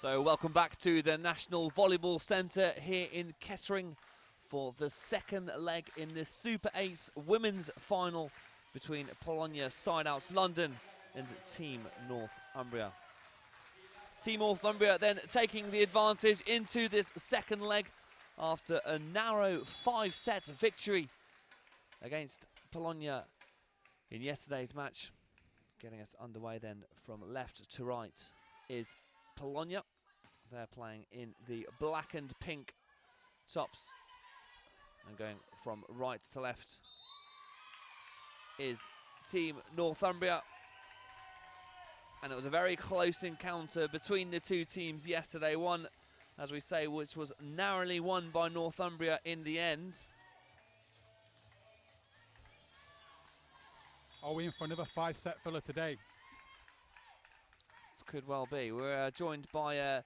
So welcome back to the National Volleyball Centre here in Kettering for the second leg in this Super 8 women's final between Polonia, SideOut London and Team Northumbria. Team Northumbria then taking the advantage into this second leg after a narrow 5-set victory against Polonia in yesterday's match. Getting us underway then from left to right is Polonia. They're playing in the black and pink tops. And going from right to left is Team Northumbria. And it was a very close encounter between the two teams yesterday. One, as we say, which was narrowly won by Northumbria in the end. Are we in for another 5-set filler today? Could well be. We're joined by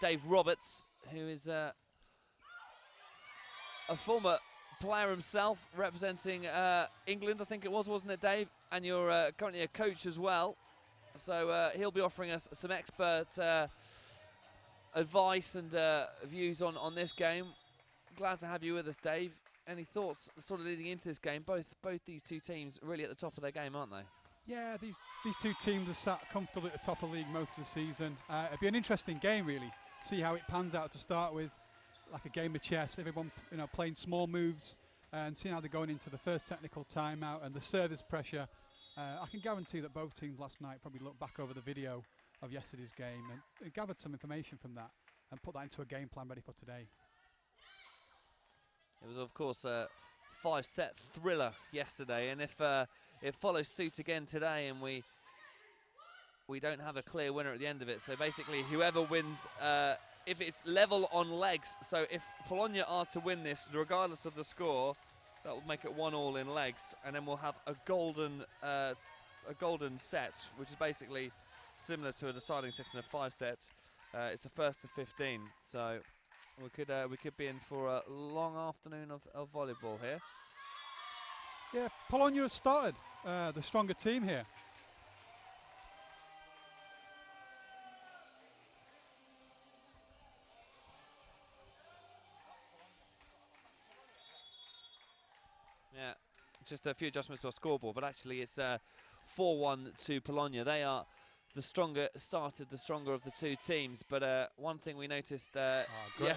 Dave Roberts, who is a former player himself, representing England, I think it was, wasn't it, Dave? And you're currently a coach as well. So he'll be offering us some expert advice and views on this game. Glad to have you with us, Dave. Any thoughts sort of leading into this game? Both these two teams really at the top of their game, aren't they? Yeah, these two teams have sat comfortably at the top of the league most of the season. It'd be an interesting game, really. See how it pans out to start with, like a game of chess. Everyone, playing small moves and seeing how they're going into the first technical timeout and the service pressure. I can guarantee that both teams last night probably looked back over the video of yesterday's game and gathered some information from that and put that into a game plan ready for today. It was, of course, a 5-set thriller yesterday, and if it follows suit again today and we don't have a clear winner at the end of it, so basically whoever wins, if it's level on legs, so if Polonia are to win this, regardless of the score, that will make it 1-1 in legs, and then we'll have a golden set, which is basically similar to a deciding set in a 5-set. It's a first to 15, so we could be in for a long afternoon of volleyball here. Yeah, Polonia has started the stronger team here. Yeah, just a few adjustments to our scoreboard, but actually it's 4-1 to Polonia. They are the stronger of the two teams. But one thing we noticed yesterday,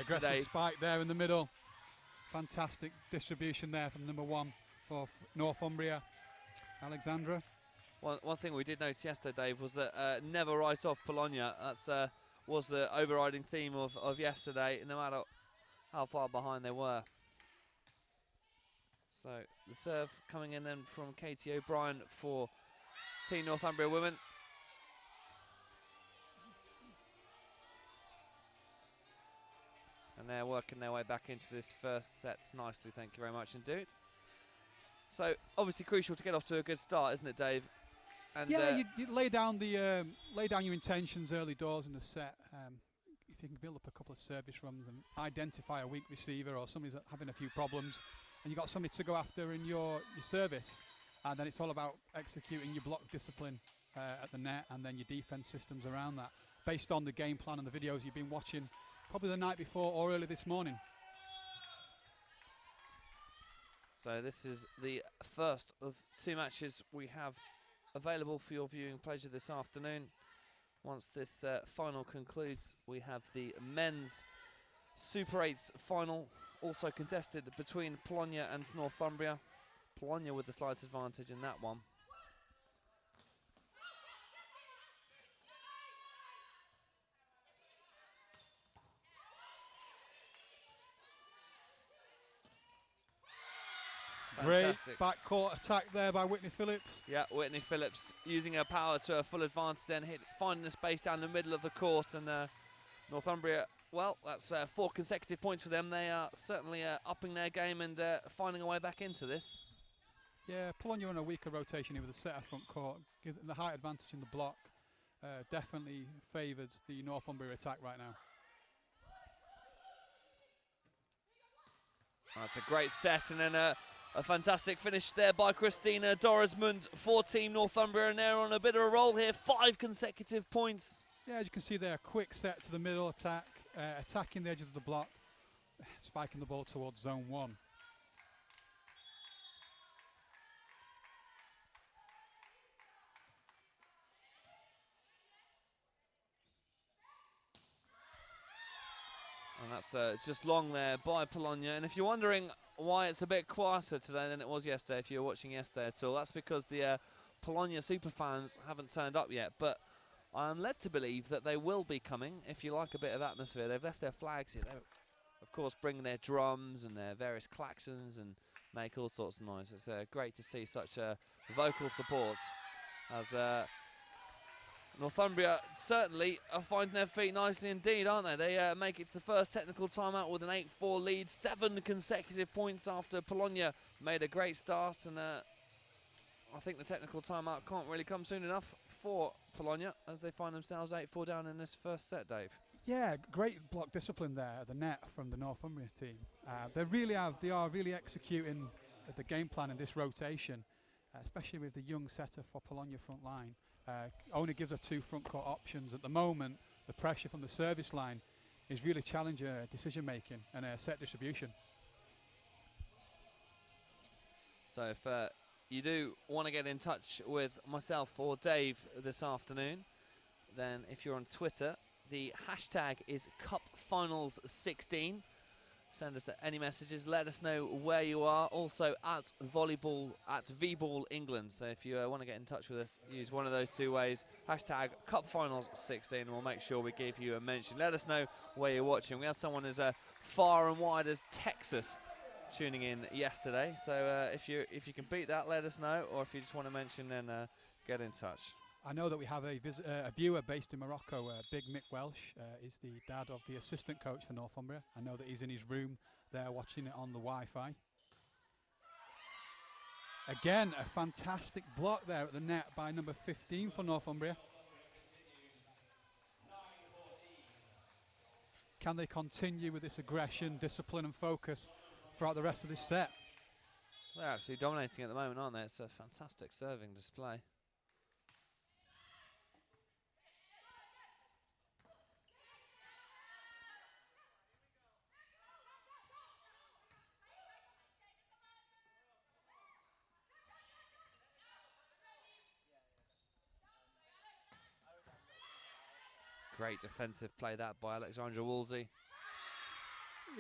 aggressive spike there in the middle. Fantastic distribution there from number 1 for Northumbria, Alexandra. One thing we did notice yesterday, Dave, was that never write off Polonia. That was the overriding theme of yesterday, no matter how far behind they were. So the serve coming in then from Katie O'Brien for Team Northumbria women. And they're working their way back into this first set nicely, thank you very much indeed. So obviously crucial to get off to a good start, isn't it, Dave? And yeah, you lay down your intentions early doors in the set. If you can build up a couple of service runs and identify a weak receiver or somebody's having a few problems, and you've got somebody to go after in your service, and then it's all about executing your block discipline at the net and then your defense systems around that, based on the game plan and the videos you've been watching probably the night before or early this morning. So this is the first of 2 matches we have available for your viewing pleasure this afternoon. Once this final concludes, we have the men's Super 8's final, also contested between Polonia and Northumbria. Polonia with the slight advantage in that one. Fantastic. Great backcourt attack there by Whitney Phillips. Yeah, Whitney Phillips using her power to her full advantage, then finding the space down the middle of the court, and Northumbria, well, that's 4 consecutive points for them. They are certainly upping their game and finding a way back into this. Yeah, Polonia on a weaker rotation here with a setter front court, gives it the height advantage in the block. Definitely favours the Northumbria attack right now. That's a great set, and then A fantastic finish there by Christina Dorismond for Team Northumbria, and they're on a bit of a roll here. 5 consecutive points. Yeah, as you can see there, a quick set to the middle attack, attacking the edges of the block, spiking the ball towards zone 1. And that's just long there by Polonia. And if you're wondering why it's a bit quieter today than it was yesterday, if you were watching yesterday at all, that's because the Polonia superfans haven't turned up yet. But I'm led to believe that they will be coming if you like a bit of atmosphere. They've left their flags here. They're, of course, bringing their drums and their various klaxons and make all sorts of noise. It's great to see such vocal support as Northumbria certainly are finding their feet nicely indeed, aren't they? They make it to the first technical timeout with an 8-4 lead, 7 consecutive points after Polonia made a great start, and I think the technical timeout can't really come soon enough for Polonia as they find themselves 8-4 down in this first set, Dave. Yeah, great block discipline there at the net from the Northumbria team. They are really executing the game plan in this rotation, especially with the young setter for Polonia front line. Only gives her 2 front court options. At the moment, the pressure from the service line is really challenging decision making and set distribution. So if you do want to get in touch with myself or Dave this afternoon, then if you're on Twitter, the hashtag is CupFinals16. Send us any messages, let us know where you are. Also at Volleyball, at VBall England. So if you want to get in touch with us, use one of those 2 ways. Hashtag CupFinals16, and we'll make sure we give you a mention. Let us know where you're watching. We had someone as far and wide as Texas tuning in yesterday. So if you can beat that, let us know. Or if you just want to mention, then get in touch. I know that we have a viewer based in Morocco. Big Mick Welsh is the dad of the assistant coach for Northumbria. I know that he's in his room there watching it on the Wi-Fi. Again, a fantastic block there at the net by number 15 for Northumbria. Can they continue with this aggression, discipline and focus throughout the rest of this set? They're absolutely dominating at the moment, aren't they? It's a fantastic serving display. Great defensive play that by Alexandra Woolsey.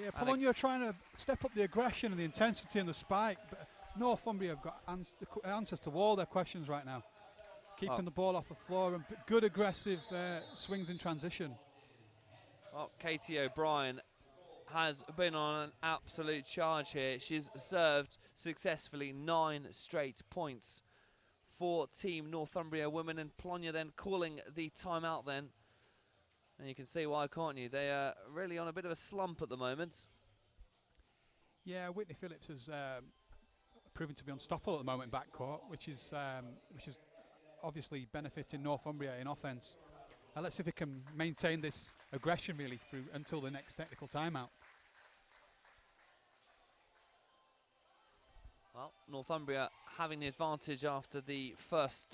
Yeah, Polonia are trying to step up the aggression and the intensity and the spike, but Northumbria have got answers to all their questions right now. Keeping the ball off the floor and good aggressive swings in transition. Well, Katie O'Brien has been on an absolute charge here. She's served successfully 9 straight points for Team Northumbria women, and Polonia then calling the timeout then. And you can see why, can't you? They are really on a bit of a slump at the moment. Yeah, Whitney Phillips has proven to be unstoppable at the moment in backcourt, which is obviously benefiting Northumbria in offence. Let's see if we can maintain this aggression really through until the next technical timeout. Well, Northumbria having the advantage after the first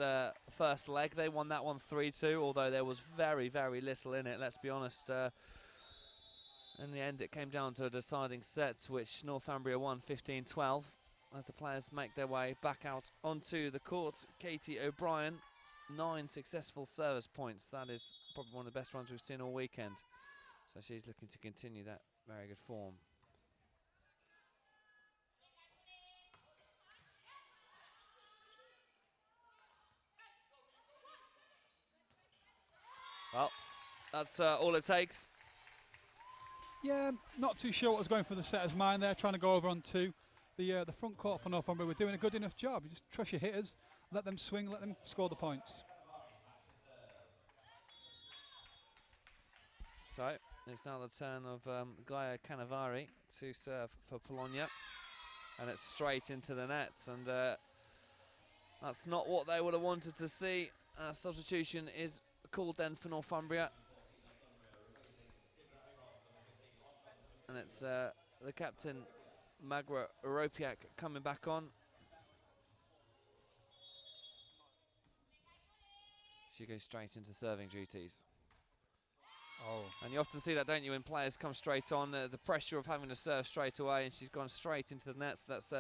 leg. They won that one 3-2, although there was very, very little in it, let's be honest. In the end, it came down to a deciding set, which Northumbria won 15-12. As the players make their way back out onto the court, Katie O'Brien, 9 successful service points. That is probably one of the best ones we've seen all weekend. So she's looking to continue that very good form. Well, that's all it takes. Yeah, not too sure what was going through the setter's mind there, trying to go over onto the front court for Northumbria. We're doing a good enough job. You just trust your hitters, let them swing, let them score the points. So it's now the turn of Gaia Canavari to serve for Polonia, and it's straight into the nets, and that's not what they would have wanted to see. Substitution is called then for Northumbria, and it's the captain Magra Oropiak coming back on. She goes straight into serving duties. Oh. And you often see that, don't you, when players come straight on, the pressure of having to serve straight away, and she's gone straight into the net. So that's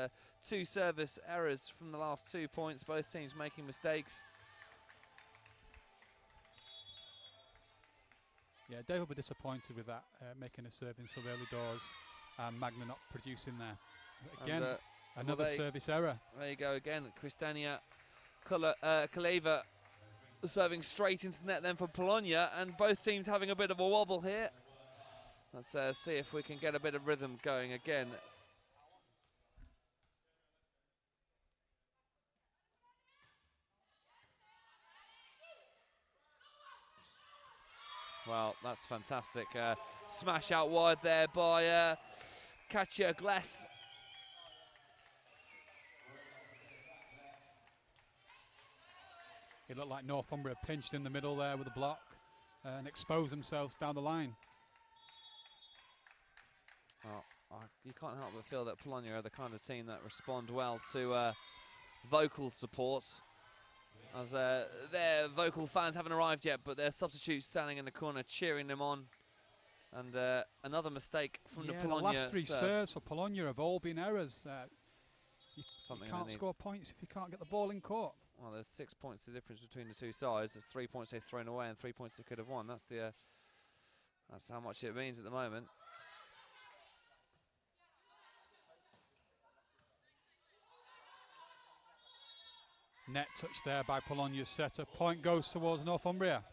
2 service errors from the last 2 points, both teams making mistakes. Yeah, Dave will be disappointed with that, making a serve in so early doors and Magna not producing there. Again, another service error. There you go again, Kristania Kaleva serving straight into the net then for Polonia, and both teams having a bit of a wobble here. Let's see if we can get a bit of rhythm going again. Well, that's fantastic. Smash out wide there by Katja Gless. It looked like Northumbria pinched in the middle there with a block and exposed themselves down the line. Well, you can't help but feel that Polonia are the kind of team that respond well to vocal support. As their vocal fans haven't arrived yet, but their substitutes standing in the corner cheering them on. And another mistake from the Polonia. The last 3 serves for Polonia have all been errors. You can't score points if you can't get the ball in court. Well, there's 6 points the difference between the two sides. There's 3 points they've thrown away and 3 points they could have won. That's how much it means at the moment. Net touch there by Polonia's setter. Point goes towards Northumbria.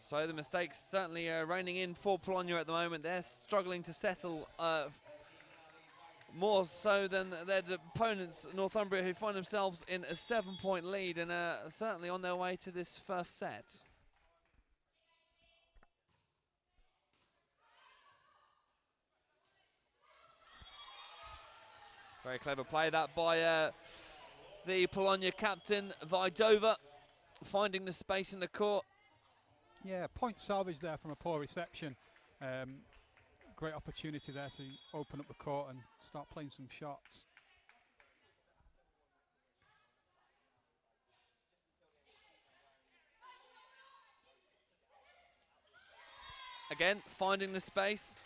So the mistakes certainly reining in for Polonia at the moment. They're struggling to settle more so than their opponents, Northumbria, who find themselves in a 7-point lead and are certainly on their way to this first set. Very clever play that by the Polonia captain, Vajdova, finding the space in the court. Yeah, point salvage there from a poor reception. Great opportunity there to open up the court and start playing some shots. Again, finding the space.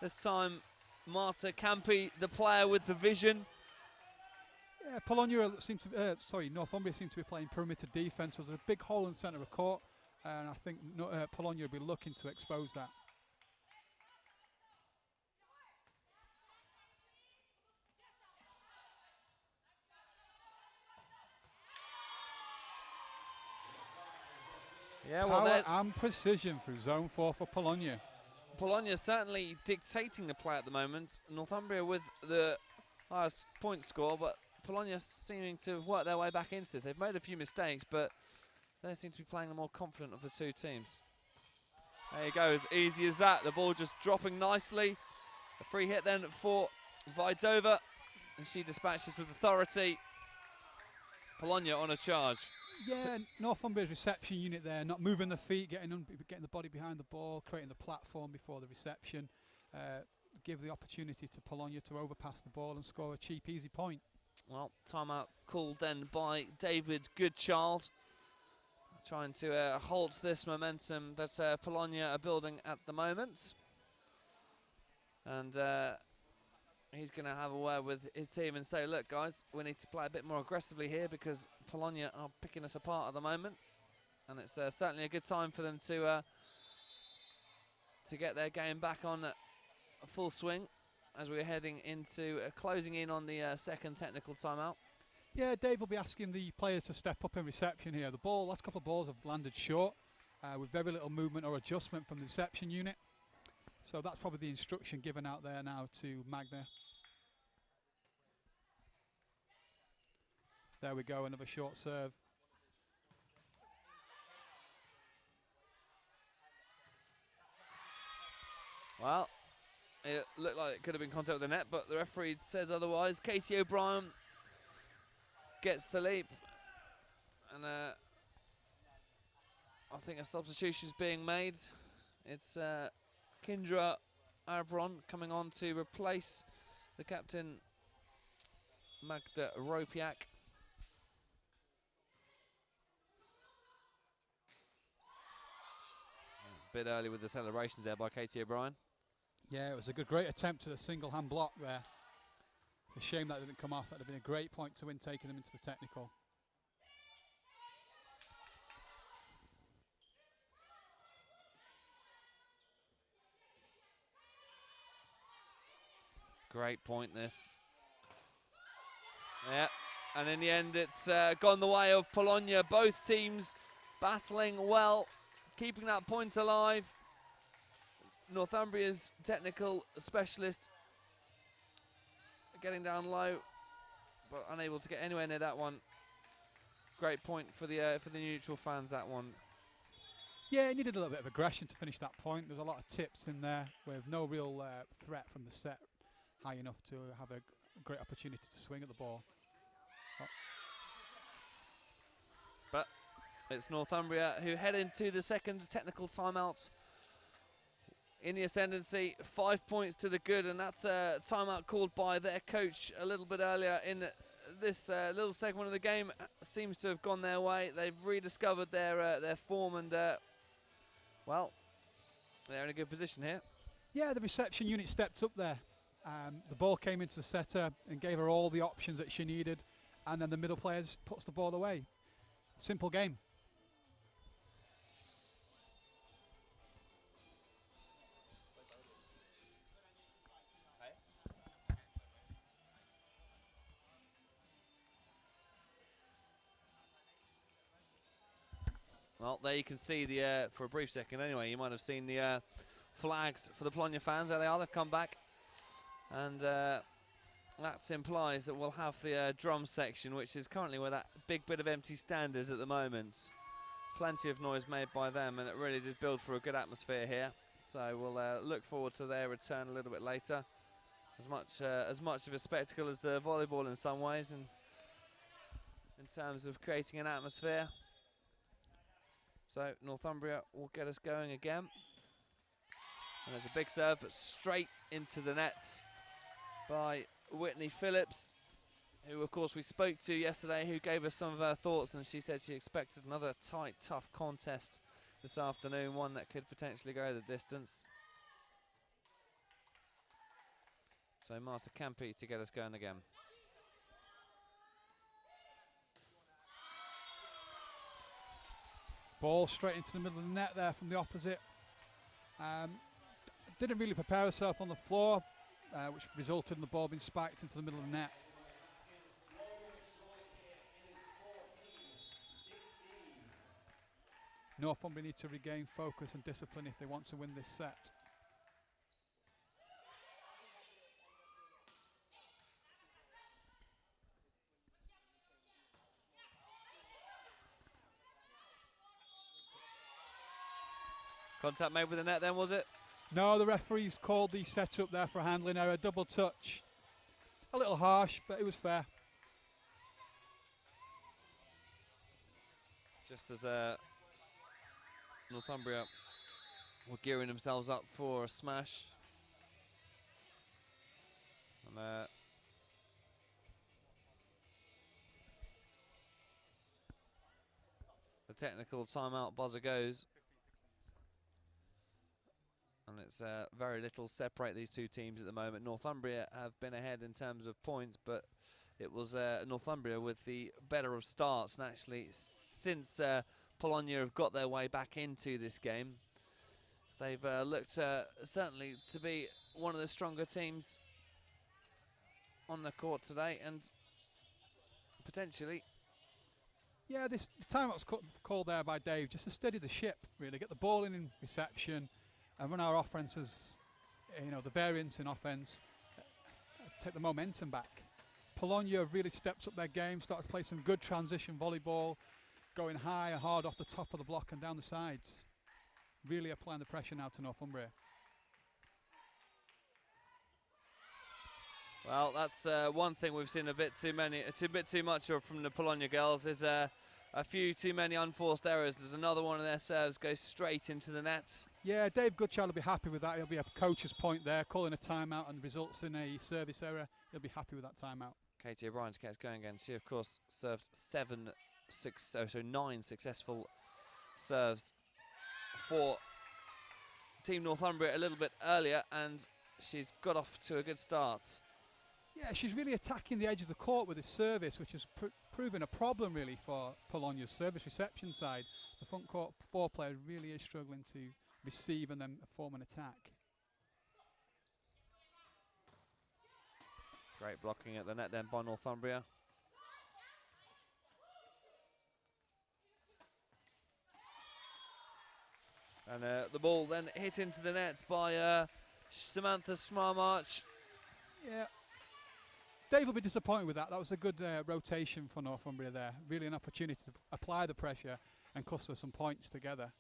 This time, Marta Campi, the player with the vision. Yeah, Northumbria seem to be playing perimeter defence. There's a big hole in the centre of the court, and I think Polonia will be looking to expose that. Yeah, power and precision through zone 4 for Polonia. Polonia certainly dictating the play at the moment. Northumbria with the highest point score, but Polonia seeming to have worked their way back into this. They've made a few mistakes, but they seem to be playing the more confident of the two teams. There you go, as easy as that. The ball just dropping nicely. A free hit then for Vajdova, and she dispatches with authority. Polonia on a charge. Yeah, Northumbria's reception unit there, not moving the feet, getting the body behind the ball, creating the platform before the reception. Give the opportunity to Polonia to overpass the ball and score a cheap, easy point. Well, timeout called then by David Goodchild, trying to halt this momentum that Polonia are building at the moment. And he's going to have a word with his team and say, look, guys, we need to play a bit more aggressively here because Polonia are picking us apart at the moment. And it's certainly a good time for them to get their game back on a full swing as we're heading into closing in on the second technical timeout. Yeah, Dave will be asking the players to step up in reception here. The last couple of balls have landed short with very little movement or adjustment from the reception unit. So that's probably the instruction given out there now to Magna. There we go, another short serve. Well, it looked like it could have been contact with the net, but the referee says otherwise. Katie O'Brien gets the leap. And I think a substitution is being made. It's Kendra Arbron coming on to replace the captain, Magda Ropiak. A bit early with the celebrations there by Katie O'Brien. Yeah, it was a great attempt at a single hand block there. It's a shame that didn't come off. That would have been a great point to win, taking them into the technical. Great point this. Yeah, and in the end it's gone the way of Polonia. Both teams battling well, keeping that point alive. Northumbria's technical specialist getting down low, but unable to get anywhere near that one. Great point for the neutral fans, that one. Yeah, it needed a little bit of aggression to finish that point. There's a lot of tips in there with no real threat from the set high enough to have a great opportunity to swing at the ball. Oh. But it's Northumbria who head into the second technical timeout in the ascendancy. 5 points to the good, and that's a timeout called by their coach a little bit earlier in this little segment of the game. Seems to have gone their way. They've rediscovered their form, and well, they're in a good position here. Yeah, the reception unit stepped up there. The ball came into the setter and gave her all the options that she needed, and then the middle player just puts the ball away. Simple game. Well, there you can see the, for a brief second anyway, you might have seen the flags for the Polonia fans. There they are, they've come back. And that implies that we'll have the drum section, which is currently where that big bit of empty stand is at the moment. Plenty of noise made by them, and it really did build for a good atmosphere here. So we'll look forward to their return a little bit later. As much of a spectacle as the volleyball in some ways, and in terms of creating an atmosphere. So Northumbria will get us going again. And there's a big serve, but straight into the nets by Whitney Phillips, who of course we spoke to yesterday, who gave us some of her thoughts, and she said she expected another tight, tough contest this afternoon, one that could potentially go the distance. So Marta Campi to get us going again. Ball straight into the middle of the net there from the opposite. Didn't really prepare herself on the floor, which resulted in the ball being spiked into the middle of the net. Northumbria need to regain focus and discipline if they want to win this set. Contact made with the net then, was it? No, the referees called the setup there for a handling error, double touch. A little harsh, but it was fair. Just as Northumbria were gearing themselves up for a smash. And the technical timeout buzzer goes. And it's very little separate these two teams at the moment. Northumbria have been ahead in terms of points, but it was Northumbria with the better of starts. And actually, since Polonia have got their way back into this game, they've looked certainly to be one of the stronger teams on the court today, and potentially. Yeah, the timeout's called there by Dave, just to steady the ship, really, get the ball in reception, and run our offenses, the variance in offense, take the momentum back. Polonia really stepped up their game, started to play some good transition volleyball, going high and hard off the top of the block and down the sides. Really applying the pressure now to Northumbria. Well, that's one thing we've seen a bit too much of from the Polonia girls is a few too many unforced errors. There's another one of their serves goes straight into the net. Yeah, Dave Goodchild will be happy with that. He'll be a coach's point there, calling a timeout and results in a service error. He'll be happy with that timeout. Katie O'Brien to get us going again. She, of course, served 9 successful serves for Team Northumbria a little bit earlier, and she's got off to a good start. Yeah, she's really attacking the edge of the court with this service, which has proven a problem really for Polonia's service reception side. The front court 4 player really is struggling to receive and then form an attack. Great blocking at the net then by Northumbria. And the ball then hit into the net by Samantha Smarmarch. Yeah, Dave will be disappointed with that. That was a good rotation for Northumbria there. Really an opportunity to apply the pressure and cluster some points together.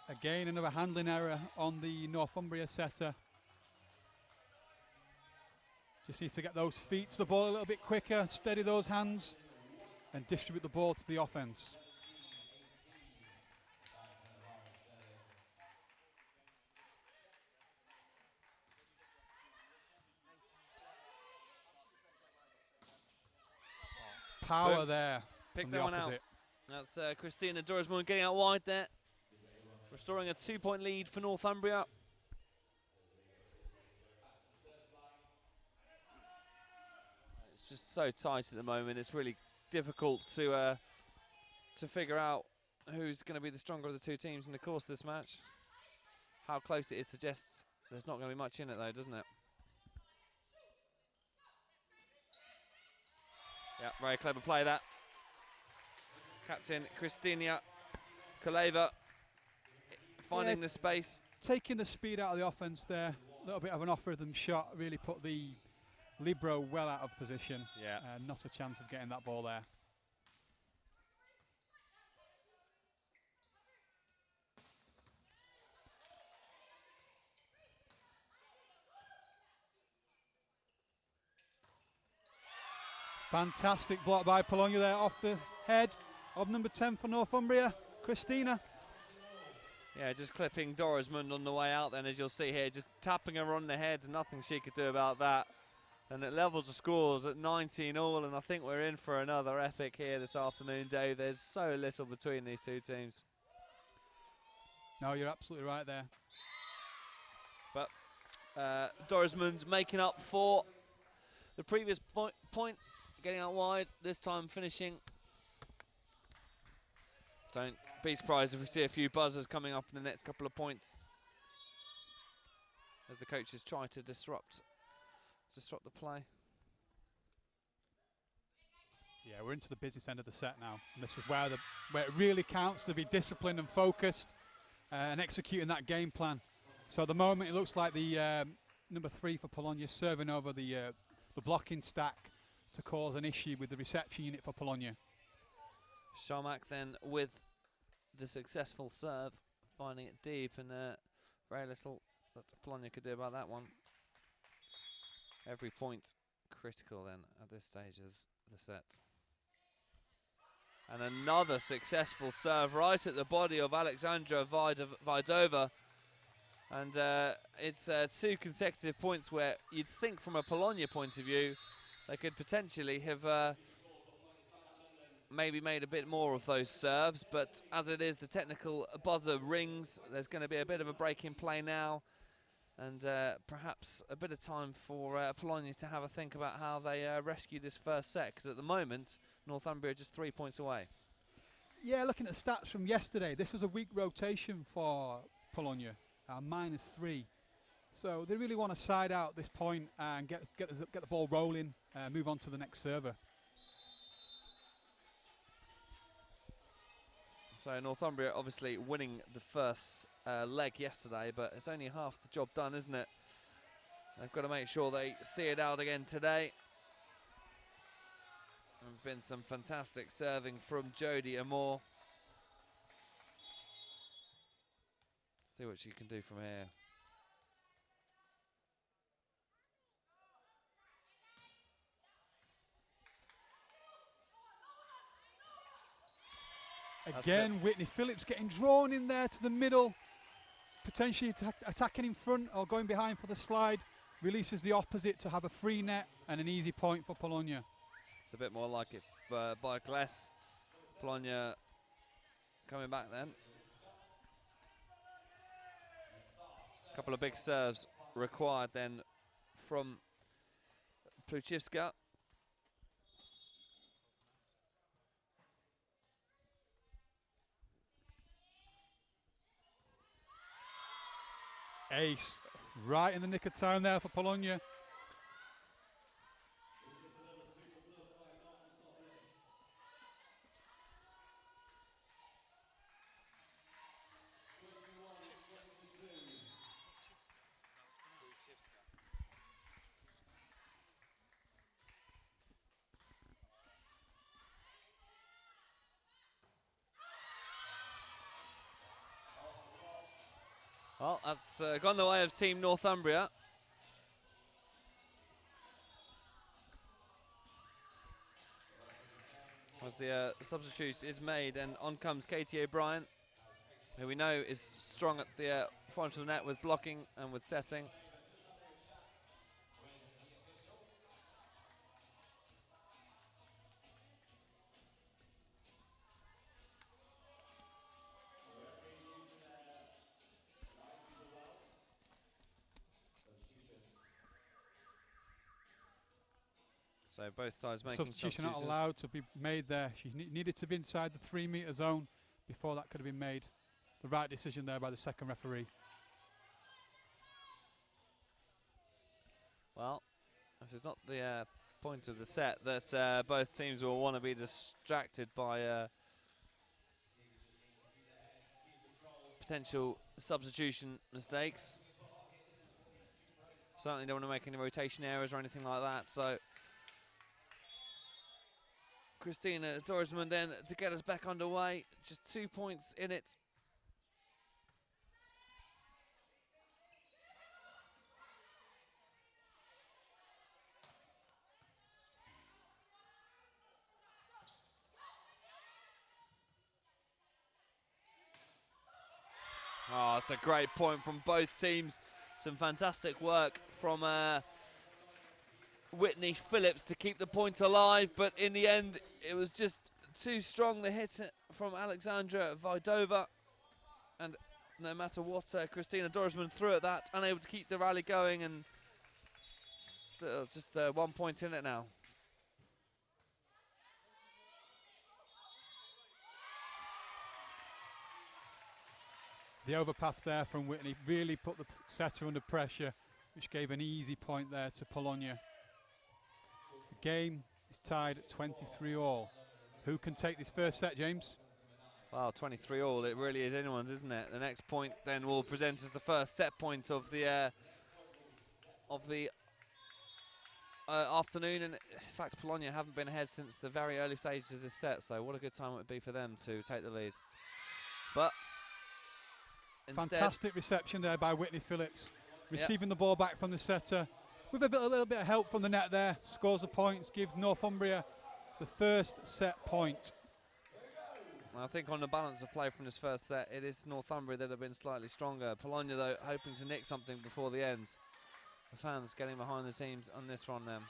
Again, another handling error on the Northumbria setter. Just needs to get those feet to the ball a little bit quicker, steady those hands, and distribute the ball to the offense. Power Boom. there. Pick that one out. That's Christina Dorismund getting out wide there. Restoring a 2-point lead for Northumbria. It's just so tight at the moment. It's really difficult to figure out who's going to be the stronger of the two teams in the course of this match. How close it is suggests there's not going to be much in it though, doesn't it? Yeah, very clever play that. Captain Kristina Kaleva finding the space. Taking the speed out of the offense there. A little bit of an off-rhythm shot really put the libero well out of position. Yeah. Not a chance of getting that ball there. Fantastic block by Polonia there off the head of number 10 for Northumbria, Christina. Yeah, just clipping Dorismund on the way out then, as you'll see here, just tapping her on the head. Nothing she could do about that. And it levels the scores at 19 all, and I think we're in for another epic here this afternoon, Dave. There's so little between these two teams. No, you're absolutely right there. But Dorismund making up for the previous point, getting out wide, this time finishing. Don't be surprised if we see a few buzzers coming up in the next couple of points as the coaches try to disrupt the play. Yeah, we're into the business end of the set now. And this is where it really counts to be disciplined and focused and executing that game plan. So at the moment it looks like the number 3 for Polonia serving over the blocking stack to cause an issue with the reception unit for Polonia. Sharmak then with the successful serve, finding it deep, and very little that Polonia could do about that one. Every point critical then at this stage of the set. And another successful serve right at the body of Alexandra Vaidova. And it's 2 consecutive points where you'd think from a Polonia point of view they could potentially have maybe made a bit more of those serves, but as it is, the technical buzzer rings. There's going to be a bit of a break in play now, and perhaps a bit of time for Polonia to have a think about how they rescue this first set, because at the moment Northumbria are just 3 points away. Yeah, looking at the stats from yesterday, this was a weak rotation for Polonia, -3. So they really want to side out this point and get the ball rolling, move on to the next server. So Northumbria obviously winning the first leg yesterday, but it's only half the job done, isn't it? They've got to make sure they see it out again today. There's been some fantastic serving from Jodie Amore. See what she can do from here. Again, Whitney Phillips getting drawn in there to the middle, potentially attacking in front or going behind for the slide. Releases the opposite to have a free net and an easy point for Polonia. It's a bit more like it by Gless. Polonia coming back then. A couple of big serves required then from Pluchivska. Ace, right in the nick of time there for Polonia. Well, that's gone the way of Team Northumbria. As the substitute is made, and on comes Katie O'Brien, who we know is strong at the front of the net with blocking and with setting. So both sides making Substitution not allowed to be made there. She needed to be inside the 3 metre zone before that could have been made. The right decision there by the second referee. Well, this is not the point of the set that both teams will want to be distracted by potential substitution mistakes. Certainly don't want to make any rotation errors or anything like that. So Christina Dorisman then to get us back underway. Just 2 points in it. Oh, that's a great point from both teams. Some fantastic work from Whitney Phillips to keep the point alive, but in the end, it was just too strong, the hit from Alexandra Vaidova. And no matter what Christina Dorisman threw at that, unable to keep the rally going, and still just 1 point in it now. The overpass there from Whitney really put the setter under pressure, which gave an easy point there to Polonia. The game is tied at 23-all. Who can take this first set, James? Wow, 23-all, it really is anyone's, isn't it? The next point then will present as the first set point of the afternoon. And in fact, Polonia haven't been ahead since the very early stages of this set, so what a good time it would be for them to take the lead. But fantastic reception there by Whitney Phillips, receiving the ball back from the setter with a little bit of help from the net there. Scores the points, gives Northumbria the first set point. I think on the balance of play from this first set, it is Northumbria that have been slightly stronger. Polonia, though, hoping to nick something before the end. The fans getting behind the scenes on this one then.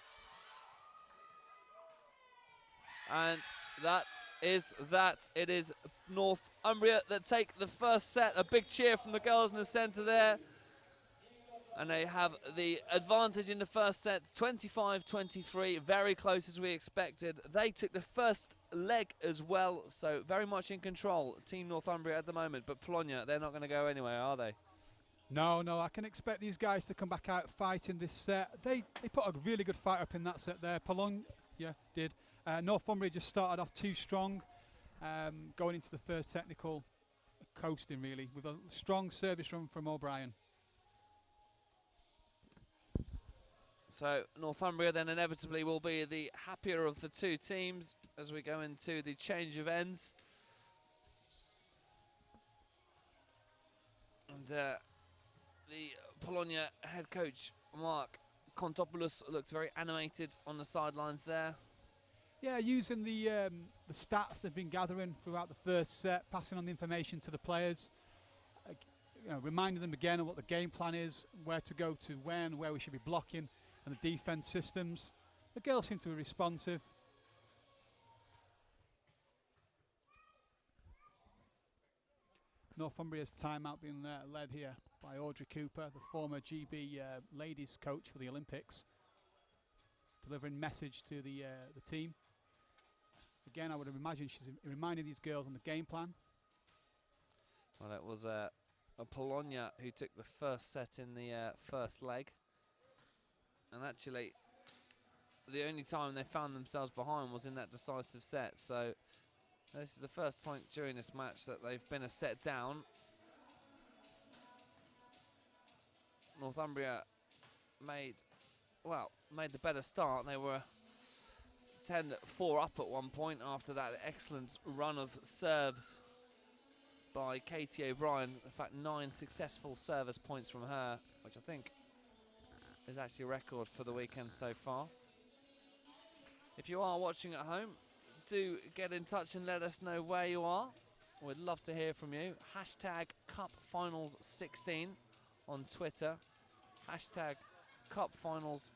And that is that. It is Northumbria that take the first set. A big cheer from the girls in the centre there. And they have the advantage in the first set, 25-23, very close as we expected. They took the first leg as well, so very much in control, Team Northumbria at the moment. But Polonia, they're not going to go anywhere, are they? No, I can expect these guys to come back out fighting this set. They put a really good fight up in that set there. Polonia did. Northumbria just started off too strong, going into the first technical, coasting really, with a strong service run from O'Brien. So Northumbria then inevitably will be the happier of the two teams as we go into the change of ends. And the Polonia head coach, Mark Kontopoulos, looks very animated on the sidelines there. Yeah, using the stats they've been gathering throughout the first set, passing on the information to the players, reminding them again of what the game plan is, where to go to when, where we should be blocking, and the defence systems. The girls seem to be responsive. Northumbria's timeout being led here by Audrey Cooper, the former GB ladies coach for the Olympics, delivering message to the team. Again, I would imagine she's reminding these girls on the game plan. Well, it was a Polonia who took the first set in the first leg. And actually, the only time they found themselves behind was in that decisive set. So this is the first time during this match that they've been a set down. Northumbria made the better start. They were 10-4 up at one point after that excellent run of serves by Katie O'Brien. In fact, 9 successful service points from her, which I think is actually a record for the weekend so far. If you are watching at home, do get in touch and let us know where you are. We'd love to hear from you. Hashtag Cup Finals 16 on Twitter. Hashtag Cup Finals.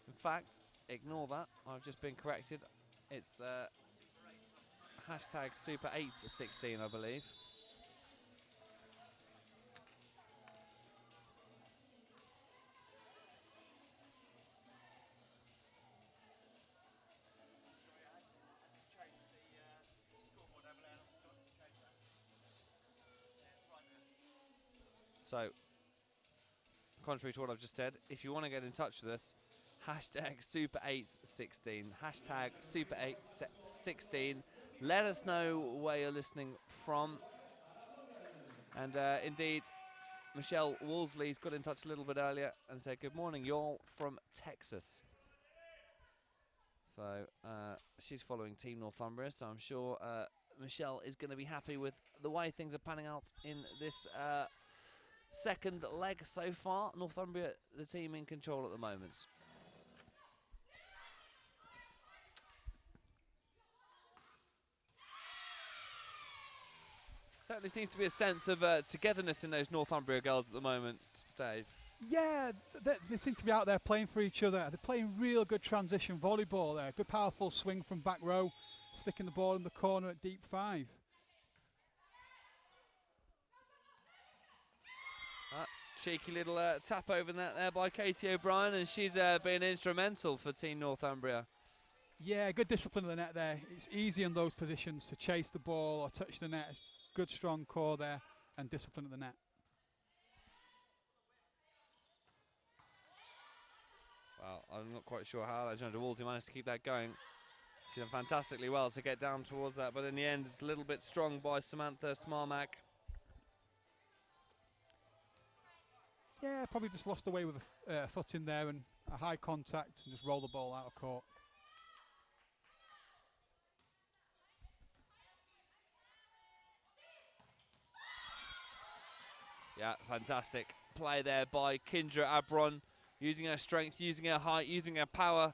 In fact, ignore that. I've just been corrected. It's hashtag Super 8s 16, I believe. So, contrary to what I've just said, if you want to get in touch with us, hashtag Super 8s 16. Hashtag Super 8s 16. Let us know where you're listening from. And indeed, Michelle Wolseley's got in touch a little bit earlier and said, good morning, you're from Texas. So she's following Team Northumbria, so I'm sure Michelle is going to be happy with the way things are panning out in this second leg so far. Northumbria, the team in control at the moment. Certainly seems to be a sense of togetherness in those Northumbria girls at the moment, Dave. Yeah, they seem to be out there playing for each other. They're playing real good transition volleyball there. Good powerful swing from back row, sticking the ball in the corner at deep 5. Cheeky little tap over net there by Katie O'Brien, and she's been instrumental for Team Northumbria. Yeah, good discipline of the net there. It's easy in those positions to chase the ball or touch the net. Good strong core there and discipline of the net. Well, I'm not quite sure how Alexandra Wolsey managed to keep that going. She done fantastically well to get down towards that, but in the end, it's a little bit strong by Samantha Smarmack. Yeah, probably just lost away with a foot in there and a high contact and just roll the ball out of court. Yeah, fantastic play there by Kindra Abron, using her strength, using her height, using her power.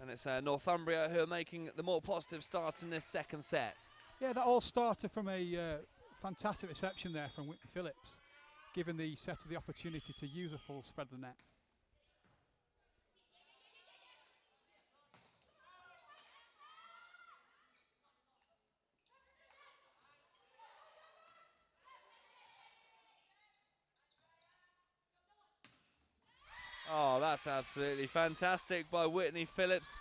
And it's Northumbria who are making the more positive starts in this second set. Yeah, that all started from a fantastic reception there from Whitney Phillips, giving the setter the opportunity to use a full spread of the net. Oh, that's absolutely fantastic by Whitney Phillips.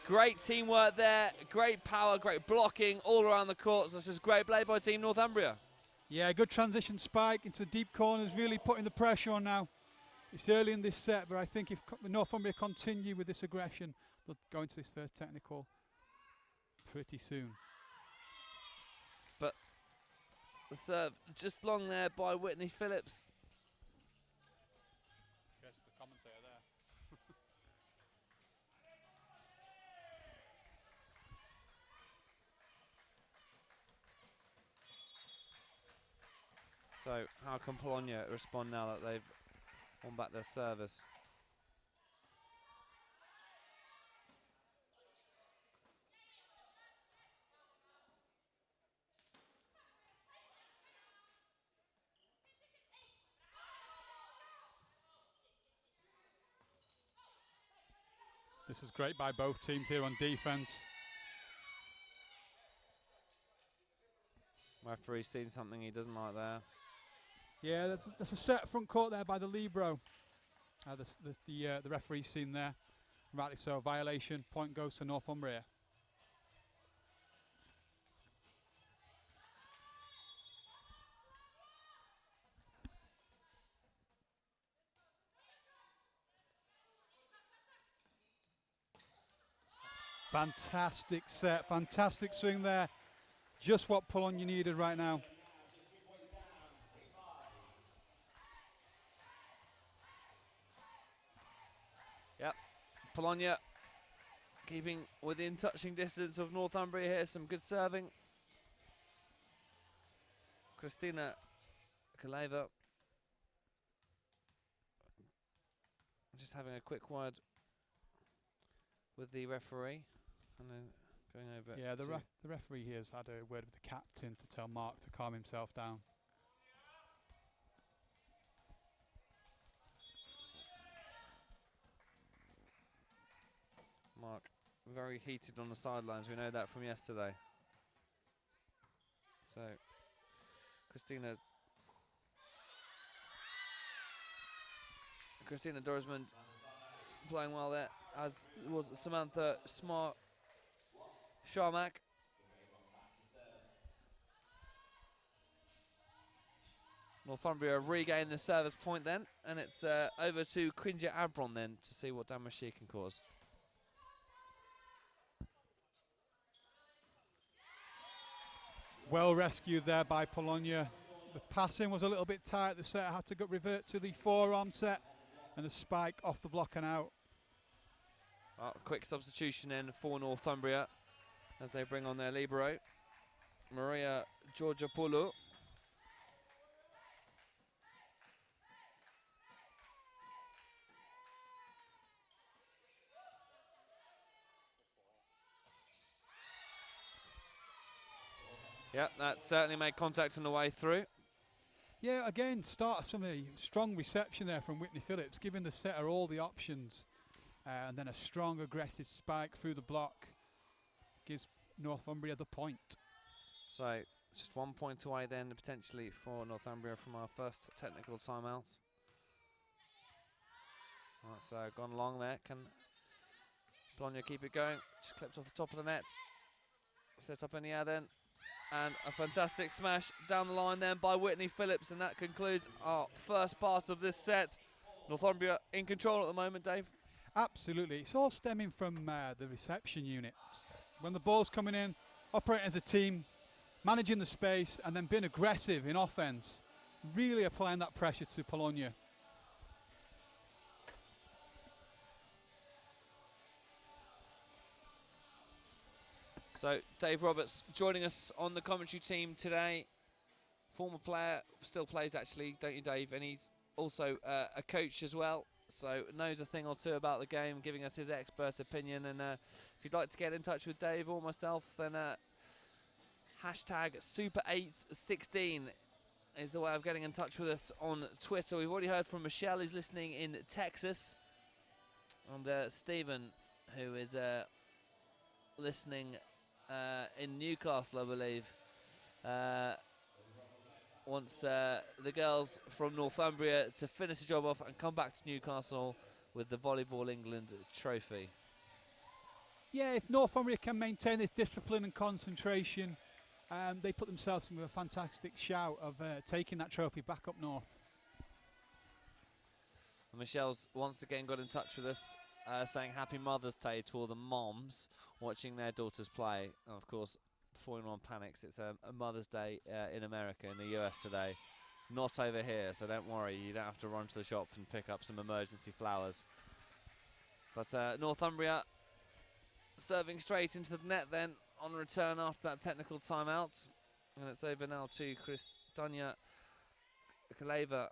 Great teamwork there, great power, great blocking all around the court. So it's just great play by Team Northumbria. Yeah, good transition spike into deep corners, really putting the pressure on now. It's early in this set, but I think if Northumbria continue with this aggression, they'll go into this first technical pretty soon. But the serve just long there by Whitney Phillips. Yes, the commentator. So how can Polonia respond now that they've won back their service? This is great by both teams here on defence. Referee's seen something he doesn't like there. Yeah, there's a set front court there by the libero. The referee's seen there. Rightly so, violation. Point goes to Northumbria. Fantastic set, fantastic swing there. Just what Polonia needed right now. Yep, Polonia keeping within touching distance of Northumbria here. Some good serving. Kristina Kaleva just having a quick word with the referee and then going over. Yeah, the referee here has had a word with the captain to tell Mark to calm himself down. Mark very heated on the sidelines. We know that from yesterday. So Kristina Dorismond playing well there, as was Samantha Sharmak. Northumbria regain the service point then, and it's over to Quinja Abron then to see what damage she can cause. Well rescued there by Polonia. The passing was a little bit tight. The set had to revert to the forearm set, and the spike off the block and out. Quick substitution in for Northumbria as they bring on their libero, Maria Georgiopoulos. Yep, that certainly made contact on the way through. Yeah, again, start some strong reception there from Whitney Phillips, giving the setter all the options. And then a strong, aggressive spike through the block gives Northumbria the point. So, just 1 point away then, potentially, for Northumbria from our first technical timeout. Right, so gone long there. Can Polonia keep it going? Just clipped off the top of the net. Set up in the air then. And a fantastic smash down the line then by Whitney Phillips. And that concludes our first part of this set. Northumbria in control at the moment, Dave. Absolutely. It's all stemming from the reception unit. When the ball's coming in, operating as a team, managing the space, and then being aggressive in offense. Really applying that pressure to Polonia. So Dave Roberts joining us on the commentary team today. Former player, still plays actually, don't you, Dave? And he's also a coach as well. So knows a thing or two about the game, giving us his expert opinion. And if you'd like to get in touch with Dave or myself, then hashtag Super816 is the way of getting in touch with us on Twitter. We've already heard from Michelle, who's listening in Texas, and Stephen, who is listening in Newcastle, I believe. Wants the girls from Northumbria to finish the job off and come back to Newcastle with the Volleyball England trophy. Yeah, if Northumbria can maintain this discipline and concentration, they put themselves in with a fantastic shout of taking that trophy back up north. Michelle's once again got in touch with us, saying Happy Mother's Day to all the moms watching their daughters play. And of course, before anyone panics, it's a Mother's Day in America, in the US today, not over here, so don't worry, you don't have to run to the shop and pick up some emergency flowers. But Northumbria serving straight into the net then on return after that technical timeout, and it's over now to Kristina Kaleva,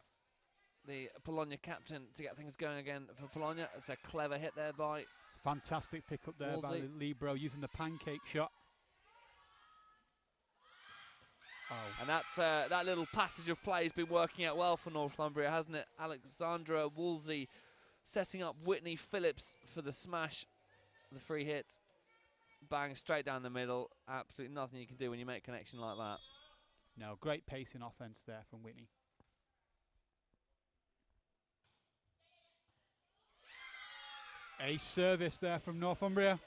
the Polonia captain, to get things going again for Polonia. It's a clever hit there by Fantastic pick up there by the libero, using the pancake shot. Oh. And that little passage of play has been working out well for Northumbria, hasn't it? Alexandra Woolsey setting up Whitney Phillips for the smash, the free hit. Bang, straight down the middle. Absolutely nothing you can do when you make a connection like that. No, great pace in offense there from Whitney. A service there from Northumbria.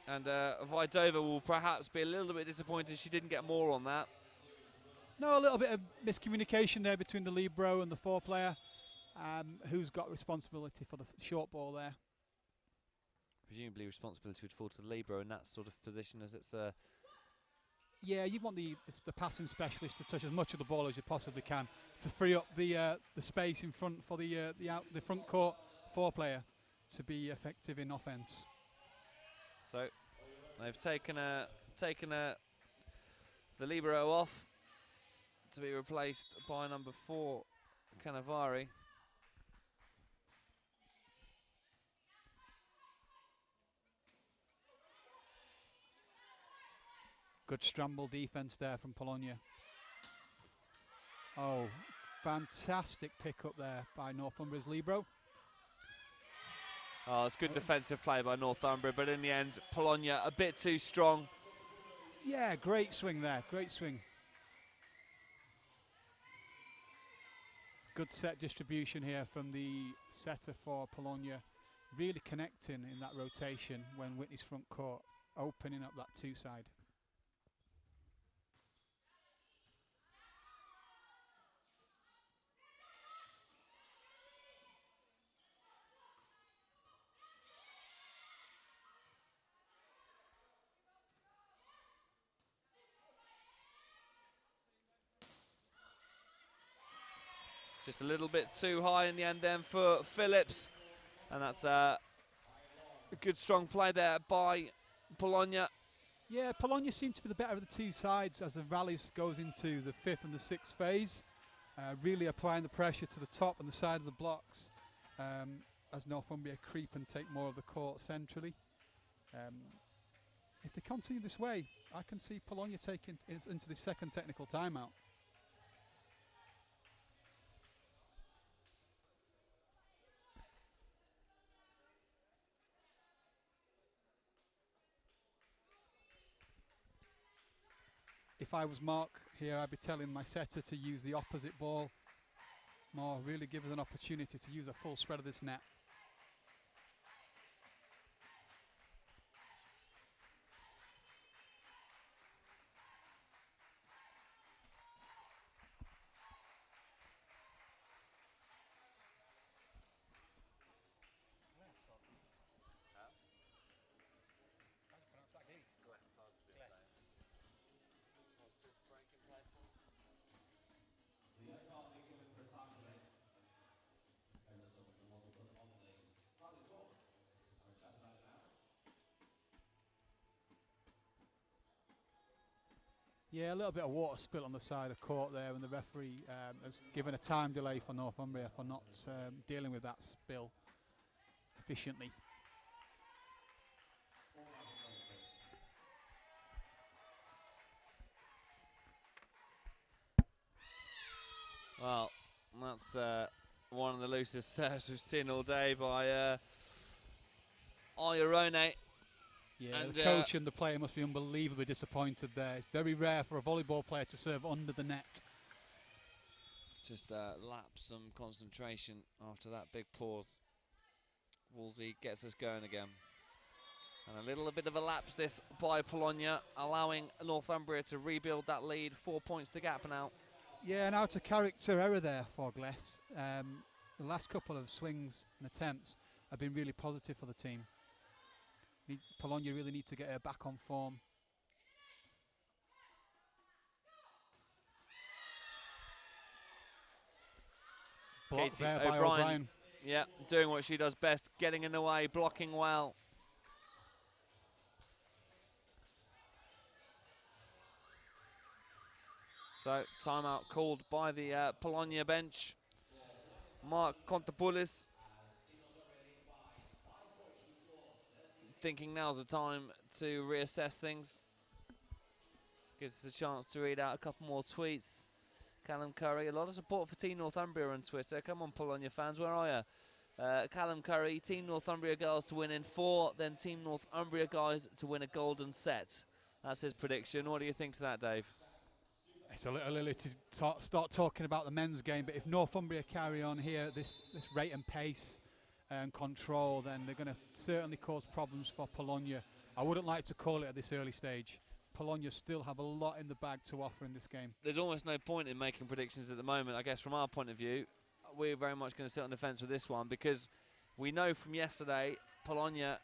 And Vaidova will perhaps be a little bit disappointed she didn't get more on that. No, a little bit of miscommunication there between the libero and the four-player. Who's got responsibility for the short ball there? Presumably responsibility would fall to the libero in that sort of position, as it's yeah, you want the passing specialist to touch as much of the ball as you possibly can to free up the space in front for the front court four-player to be effective in offense. So they've taken the libero off to be replaced by number 4, Canavari. Good scramble defense there from Polonia. Oh, fantastic pick-up there by Northumbria's libero. Oh, it's good defensive play by Northumbria, but in the end, Polonia a bit too strong. Yeah, great swing there, great swing. Good set distribution here from the setter for Polonia. Really connecting in that rotation when Whitney's front court, opening up that two-side. Just a little bit too high in the end then for Phillips. And that's a good strong play there by Polonia. Yeah, Polonia seem to be the better of the two sides as the rallies goes into the 5th and the 6th phase. Really applying the pressure to the top and the side of the blocks as Northumbria creep and take more of the court centrally. If they continue this way, I can see Polonia taking into the second technical timeout. If I was Mark here, I'd be telling my setter to use the opposite ball more, really give us an opportunity to use a full spread of this net. Yeah, a little bit of water spilt on the side of court there, and the referee has given a time delay for Northumbria for not dealing with that spill efficiently. Well, that's one of the loosest serves we've seen all day by Iorone. Yeah, and the coach and the player must be unbelievably disappointed there. It's very rare for a volleyball player to serve under the net. Just lapse some concentration after that big pause. Woolsey gets us going again. And a little bit of a lapse this by Polonia, allowing Northumbria to rebuild that lead. 4 points the gap now. Yeah, an out of character error there for Gless. The last couple of swings and attempts have been really positive for the team. Polonia really need to get her back on form. Blocked there by O'Brien. Yeah, doing what she does best, getting in the way, blocking well. So timeout called by the Polonia bench. Mark Kontopoulos thinking now's the time to reassess things. Gives us a chance to read out a couple more tweets. Callum Curry, a lot of support for Team Northumbria on Twitter. Come on, Polonia fans, where are you? Callum Curry, Team Northumbria girls to win in 4, then Team Northumbria guys to win a golden set. That's his prediction. What do you think to that, Dave? It's a little early to start talking about the men's game, but if Northumbria carry on here this rate and pace and control, then they're going to certainly cause problems for Polonia. I wouldn't like to call it at this early stage. Polonia still have a lot in the bag to offer in this game. There's almost no point in making predictions at the moment. I guess from our point of view, we're very much going to sit on the fence with this one because we know from yesterday, Polonia,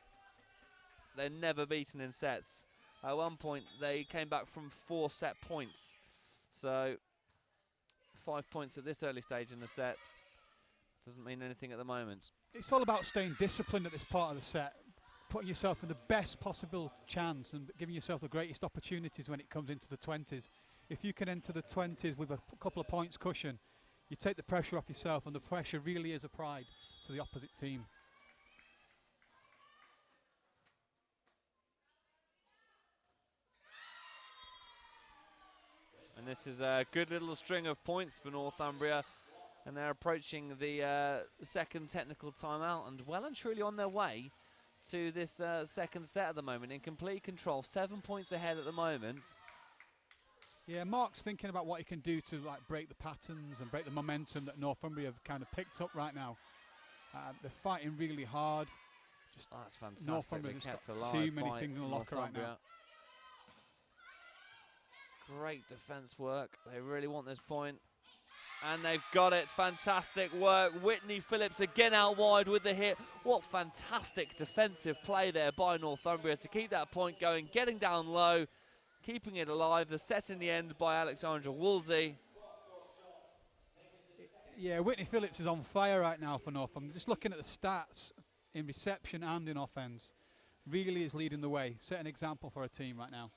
they're never beaten in sets. At one point, they came back from 4 set points. So 5 points at this early stage in the set doesn't mean anything at the moment. It's all about staying disciplined at this part of the set, putting yourself in the best possible chance and giving yourself the greatest opportunities when it comes into the 20s. If you can enter the 20s with a couple of points cushion, you take the pressure off yourself, and the pressure really is a pride to the opposite team. And this is a good little string of points for Northumbria, and they're approaching the second technical timeout and well and truly on their way to this second set at the moment in complete control. 7 points ahead at the moment. Yeah, Mark's thinking about what he can do to break the patterns and break the momentum that Northumbria have kind of picked up right now. They're fighting really hard. Just that's fantastic. Northumbria just kept got alive too many by things in the locker right now. Great defense work. They really want this point. And they've got it. Fantastic work. Whitney Phillips again out wide with the hit. What fantastic defensive play there by Northumbria to keep that point going, getting down low, keeping it alive. The set in the end by Alexandra Woolsey. Yeah, Whitney Phillips is on fire right now for Northumbria. Just looking at the stats in reception and in offense, really is leading the way. Set an example for a team right now.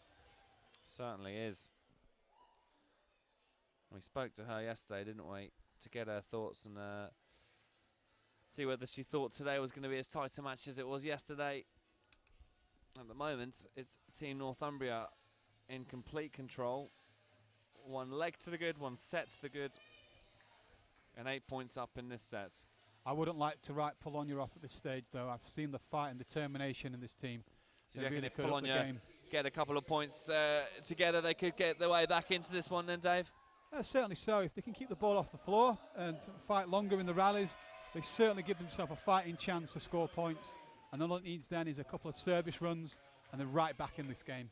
Certainly is. We spoke to her yesterday, didn't we, to get her thoughts and see whether she thought today was going to be as tight a match as it was yesterday. At the moment, it's Team Northumbria in complete control. 1 leg to the good, 1 set to the good, and 8 points up in this set. I wouldn't like to write Polonia off at this stage, though. I've seen the fight and determination in this team. So you reckon if Polonia get a couple of points together, they could get their way back into this one then, Dave? Certainly so. If they can keep the ball off the floor and fight longer in the rallies, they certainly give themselves a fighting chance to score points. And all it needs then is a couple of service runs, and they're right back in this game.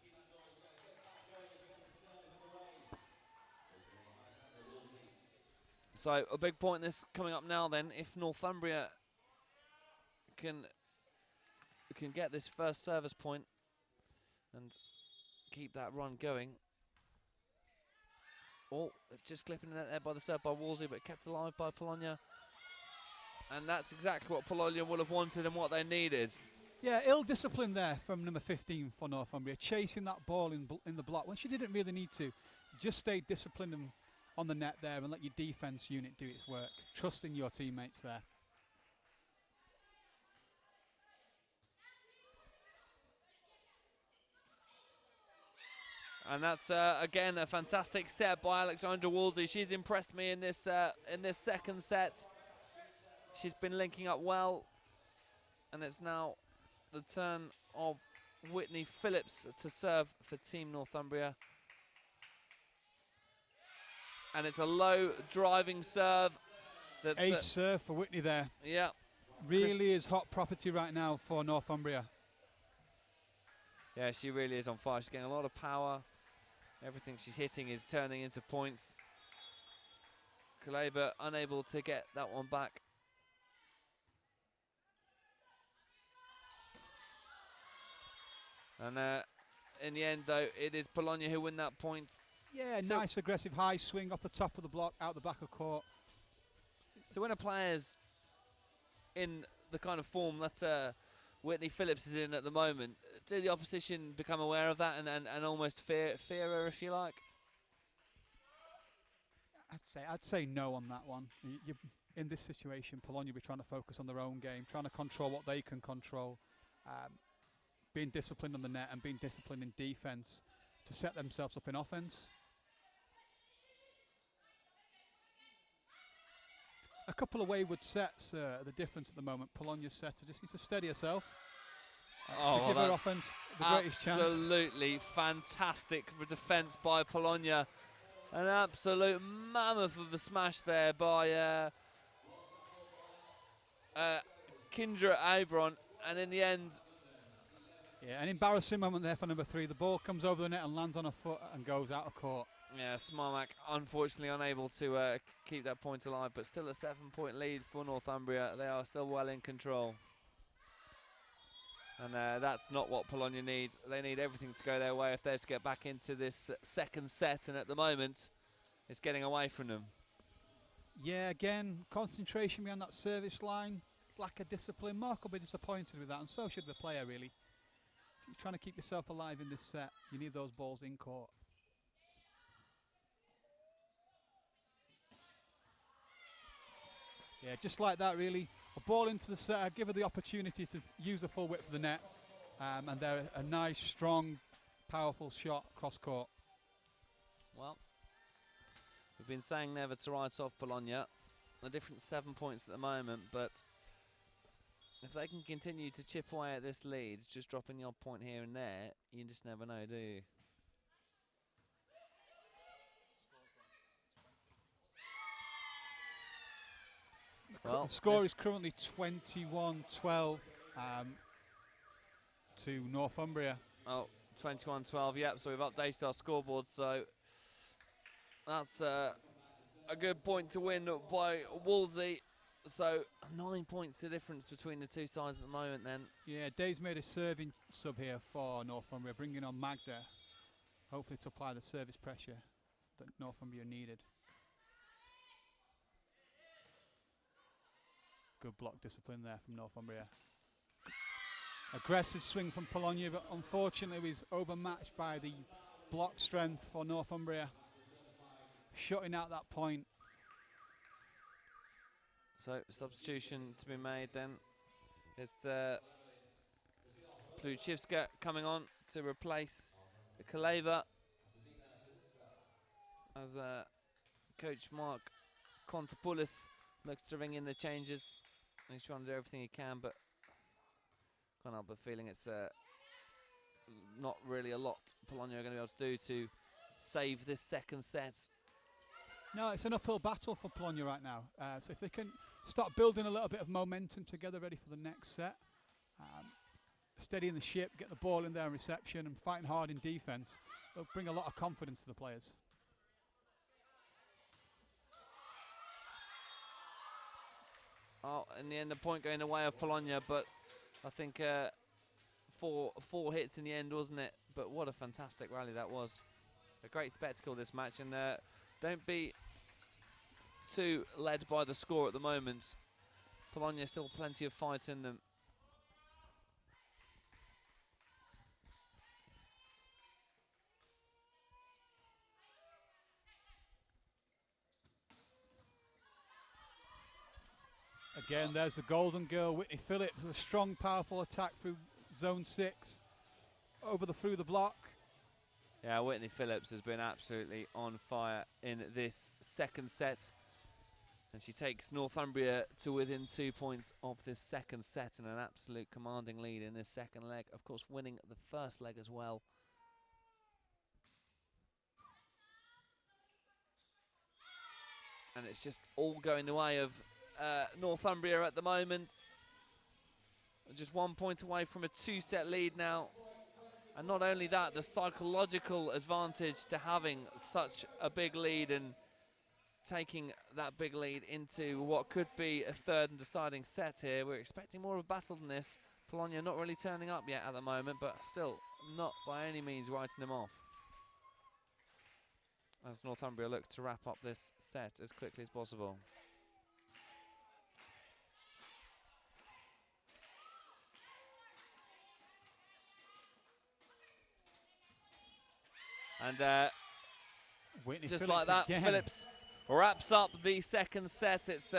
So a big point this coming up now then, if Northumbria can get this first service point and keep that run going. Oh, just clipping it there by the serve by Wolsey, but kept alive by Polonia. And that's exactly what Polonia would have wanted and what they needed. Yeah, ill discipline there from number 15 for Northumbria, chasing that ball in the block when she didn't really need to. Just stay disciplined and on the net there and let your defense unit do its work. Trusting your teammates there. And that's again a fantastic set by Alexandra Wolsey. She's impressed me in this second set. She's been linking up well, and it's now the turn of Whitney Phillips to serve for Team Northumbria. And it's a low driving serve. That's Ace serve for Whitney there. Yeah. Really is hot property right now for Northumbria. Yeah, she really is on fire. She's getting a lot of power. Everything she's hitting is turning into points. Kaleva unable to get that one back. And in the end, though, it is Polonia who win that point. Yeah, so nice aggressive high swing off the top of the block, out the back of court. So when a player's in the kind of form that Whitney Phillips is in at the moment, do the opposition become aware of that and almost fear her, if you like? I'd say no on that one. In this situation, Polonia will be trying to focus on their own game, trying to control what they can control, being disciplined on the net and being disciplined in defence to set themselves up in offence. A couple of wayward sets are the difference at the moment. Polonia's setter just needs to steady herself to give her offence the greatest chance. Absolutely fantastic defence by Polonia. An absolute mammoth of a smash there by Kindra Abron, and in the end... Yeah, an embarrassing moment there for number 3. The ball comes over the net and lands on her foot and goes out of court. Yeah, Smarmak unfortunately unable to keep that point alive, but still a 7-point lead for Northumbria. They are still well in control. And that's not what Polonia need. They need everything to go their way if they're to get back into this second set, and at the moment, it's getting away from them. Yeah, again, concentration behind that service line, lack of discipline. Mark will be disappointed with that, and so should the player, really. If you're trying to keep yourself alive in this set, you need those balls in court. Yeah, just like that, really. A ball into the setter, give her the opportunity to use the full width of the net, and they're a nice, strong, powerful shot cross court. Well, we've been saying never to write off Polonia. A different 7 points at the moment, but if they can continue to chip away at this lead, just dropping the odd point here and there, you just never know, do you? Well, the score is currently 21-12 to Northumbria. Oh, 21-12, yep, so we've updated our scoreboard, so that's a good point to win by Wolsey. So 9 points the difference between the two sides at the moment then. Yeah, Dave's made a serving sub here for Northumbria, bringing on Magda, hopefully to apply the service pressure that Northumbria needed. Good block discipline there from Northumbria. Aggressive swing from Polonia, but unfortunately was overmatched by the block strength for Northumbria, shutting out that point. So substitution to be made then. It's Pluchivska coming on to replace Kaleva as Coach Mark Kontopoulos looks to ring in the changes. He's trying to do everything he can, but can't help but feeling it's not really a lot Polonia are going to be able to do to save this second set. No, it's an uphill battle for Polonia right now. So if they can start building a little bit of momentum together, ready for the next set, steadying the ship, get the ball in there in reception and fighting hard in defence, they'll bring a lot of confidence to the players. Oh, in the end, the point going the way of Polonia, but I think four hits in the end, wasn't it? But what a fantastic rally that was. A great spectacle, this match, and don't be too led by the score at the moment. Polonia still plenty of fight in them. Again, there's the golden girl, Whitney Phillips, with a strong, powerful attack through zone 6, through the block. Yeah, Whitney Phillips has been absolutely on fire in this second set. And she takes Northumbria to within 2 points of this second set and an absolute commanding lead in this second leg. Of course, winning the first leg as well. And it's just all going the way of Northumbria at the moment. Just 1 point away from a 2-set lead now. And not only that, the psychological advantage to having such a big lead and taking that big lead into what could be a third and deciding set here. We're expecting more of a battle than this. Polonia not really turning up yet at the moment, but still not by any means writing them off. As Northumbria look to wrap up this set as quickly as possible. And Whitney just Phillips like that, again. Phillips wraps up the second set. It's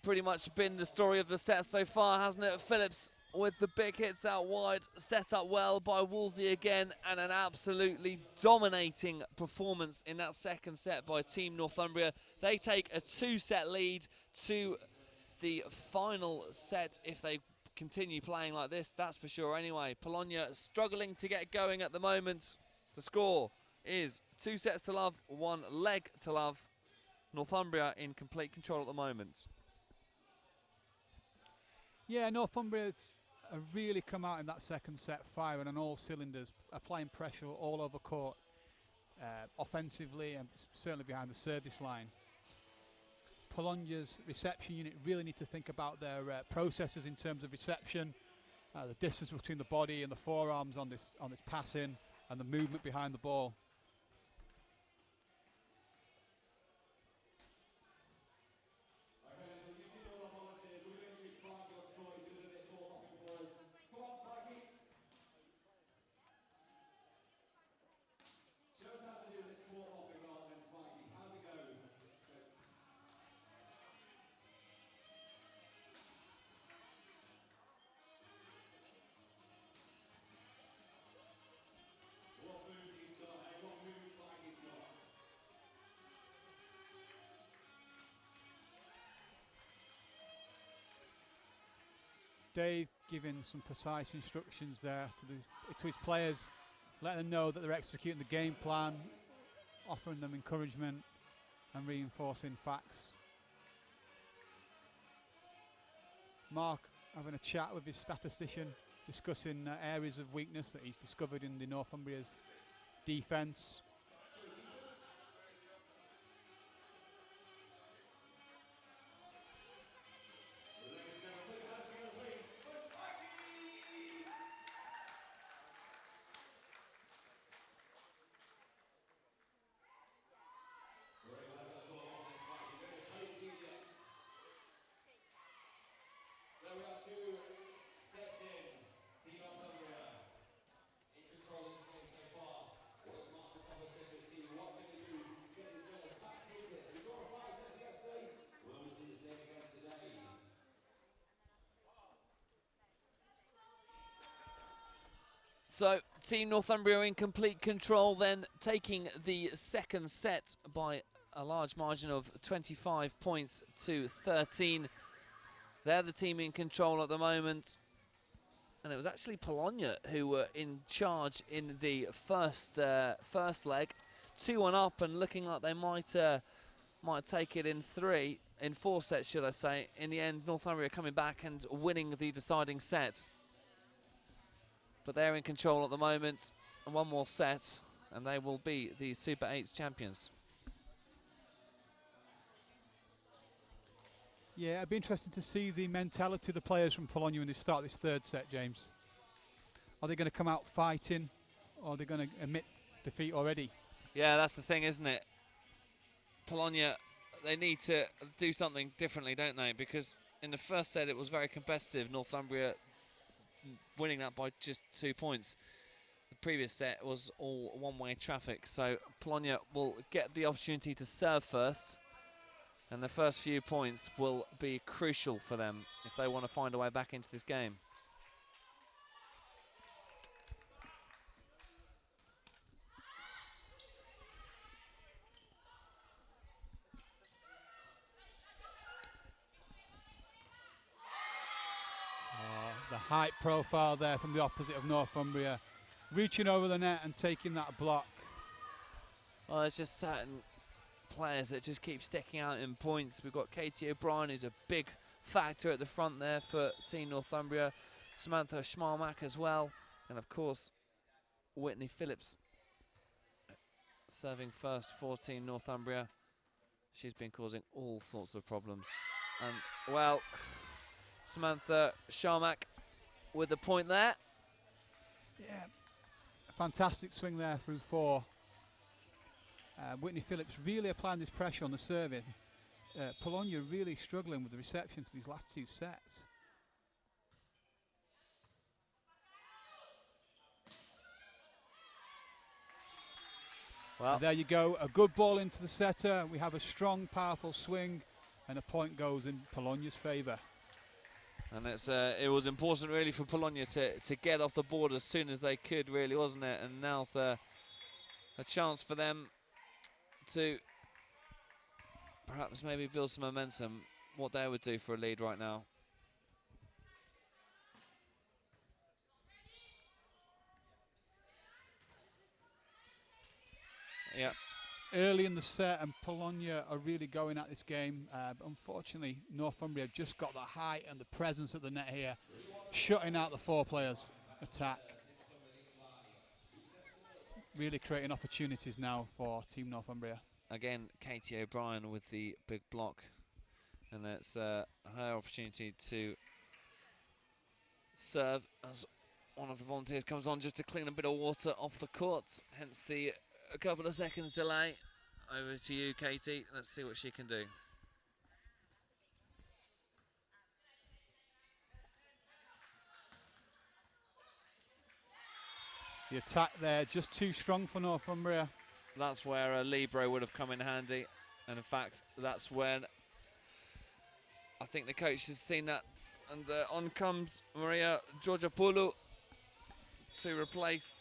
pretty much been the story of the set so far, hasn't it? Phillips with the big hits out wide, set up well by Wolsey again, and an absolutely dominating performance in that second set by Team Northumbria. They take a 2-set lead to the final set if they continue playing like this, that's for sure. Anyway, Polonia struggling to get going at the moment. The score is 2-0, 1 leg to love. Northumbria in complete control at the moment. Yeah, Northumbria's really come out in that second set firing on all cylinders, applying pressure all over court, offensively and certainly behind the service line. Polonia's reception unit really need to think about their processes in terms of reception, the distance between the body and the forearms on this passing, and the movement behind the ball. Dave giving some precise instructions there to his players, letting them know that they're executing the game plan, offering them encouragement and reinforcing facts. Mark having a chat with his statistician, discussing areas of weakness that he's discovered in the Northumbria's defence. So, Team Northumbria in complete control then, taking the second set by a large margin of 25 points to 13. They're the team in control at the moment. And it was actually Polonia who were in charge in the first leg. 2-1 up and looking like they might take it in 4 sets, should I say. In the end, Northumbria coming back and winning the deciding set. But they're in control at the moment. And one more set, and they will be the Super 8s champions. Yeah, it'd be interesting to see the mentality of the players from Polonia when they start this third set, James. Are they going to come out fighting, or are they going to admit defeat already? Yeah, that's the thing, isn't it? Polonia, they need to do something differently, don't they? Because in the first set, it was very competitive. Northumbria winning that by just 2 points. The previous set was all one-way traffic, so Polonia will get the opportunity to serve first, and the first few points will be crucial for them if they want to find a way back into this game. The height profile there from the opposite of Northumbria, reaching over the net and taking that block. Well, there's just certain players that just keep sticking out in points. We've got Katie O'Brien, who's a big factor at the front there for Team Northumbria. Samantha Schmalmack as well. And of course, Whitney Phillips serving first for Team Northumbria. She's been causing all sorts of problems. And, well, Samantha Schmalmack with the point there. Yeah, a fantastic swing there through 4. Whitney Phillips really applying this pressure on the serving. Polonia really struggling with the reception to these last 2 sets. Well, And there you go, a good ball into the setter. We have a strong, powerful swing, and a point goes in Polonia's favour. and it was important really for Polonia to get off the board as soon as they could, really, wasn't it? And now's a chance for them to perhaps maybe build some momentum, what they would do for a lead right now. Yeah. Early in the set, and Polonia are really going at this game. Unfortunately, Northumbria have just got the height and the presence at the net here, shutting out the 4 players' attack. Really creating opportunities now for Team Northumbria. Again, Katie O'Brien with the big block, and it's her opportunity to serve as one of the volunteers comes on just to clean a bit of water off the court, hence a couple of seconds delay. Over to you, Katie. Let's see what she can do. The attack there just too strong for Northumbria. That's where a libero would have come in handy, and in fact that's when I think the coach has seen that, and on comes Maria Georgiapoulou to replace.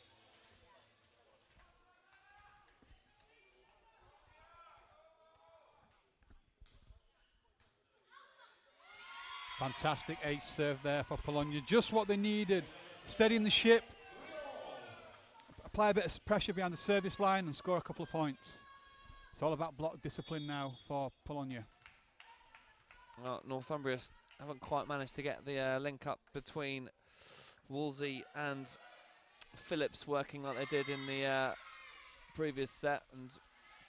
Fantastic ace serve there for Polonia, just what they needed. Steadying the ship, apply a bit of pressure behind the service line and score a couple of points. It's all about block discipline now for Polonia. Well, Northumbria haven't quite managed to get the link up between Woolsey and Phillips working like they did in the previous set, and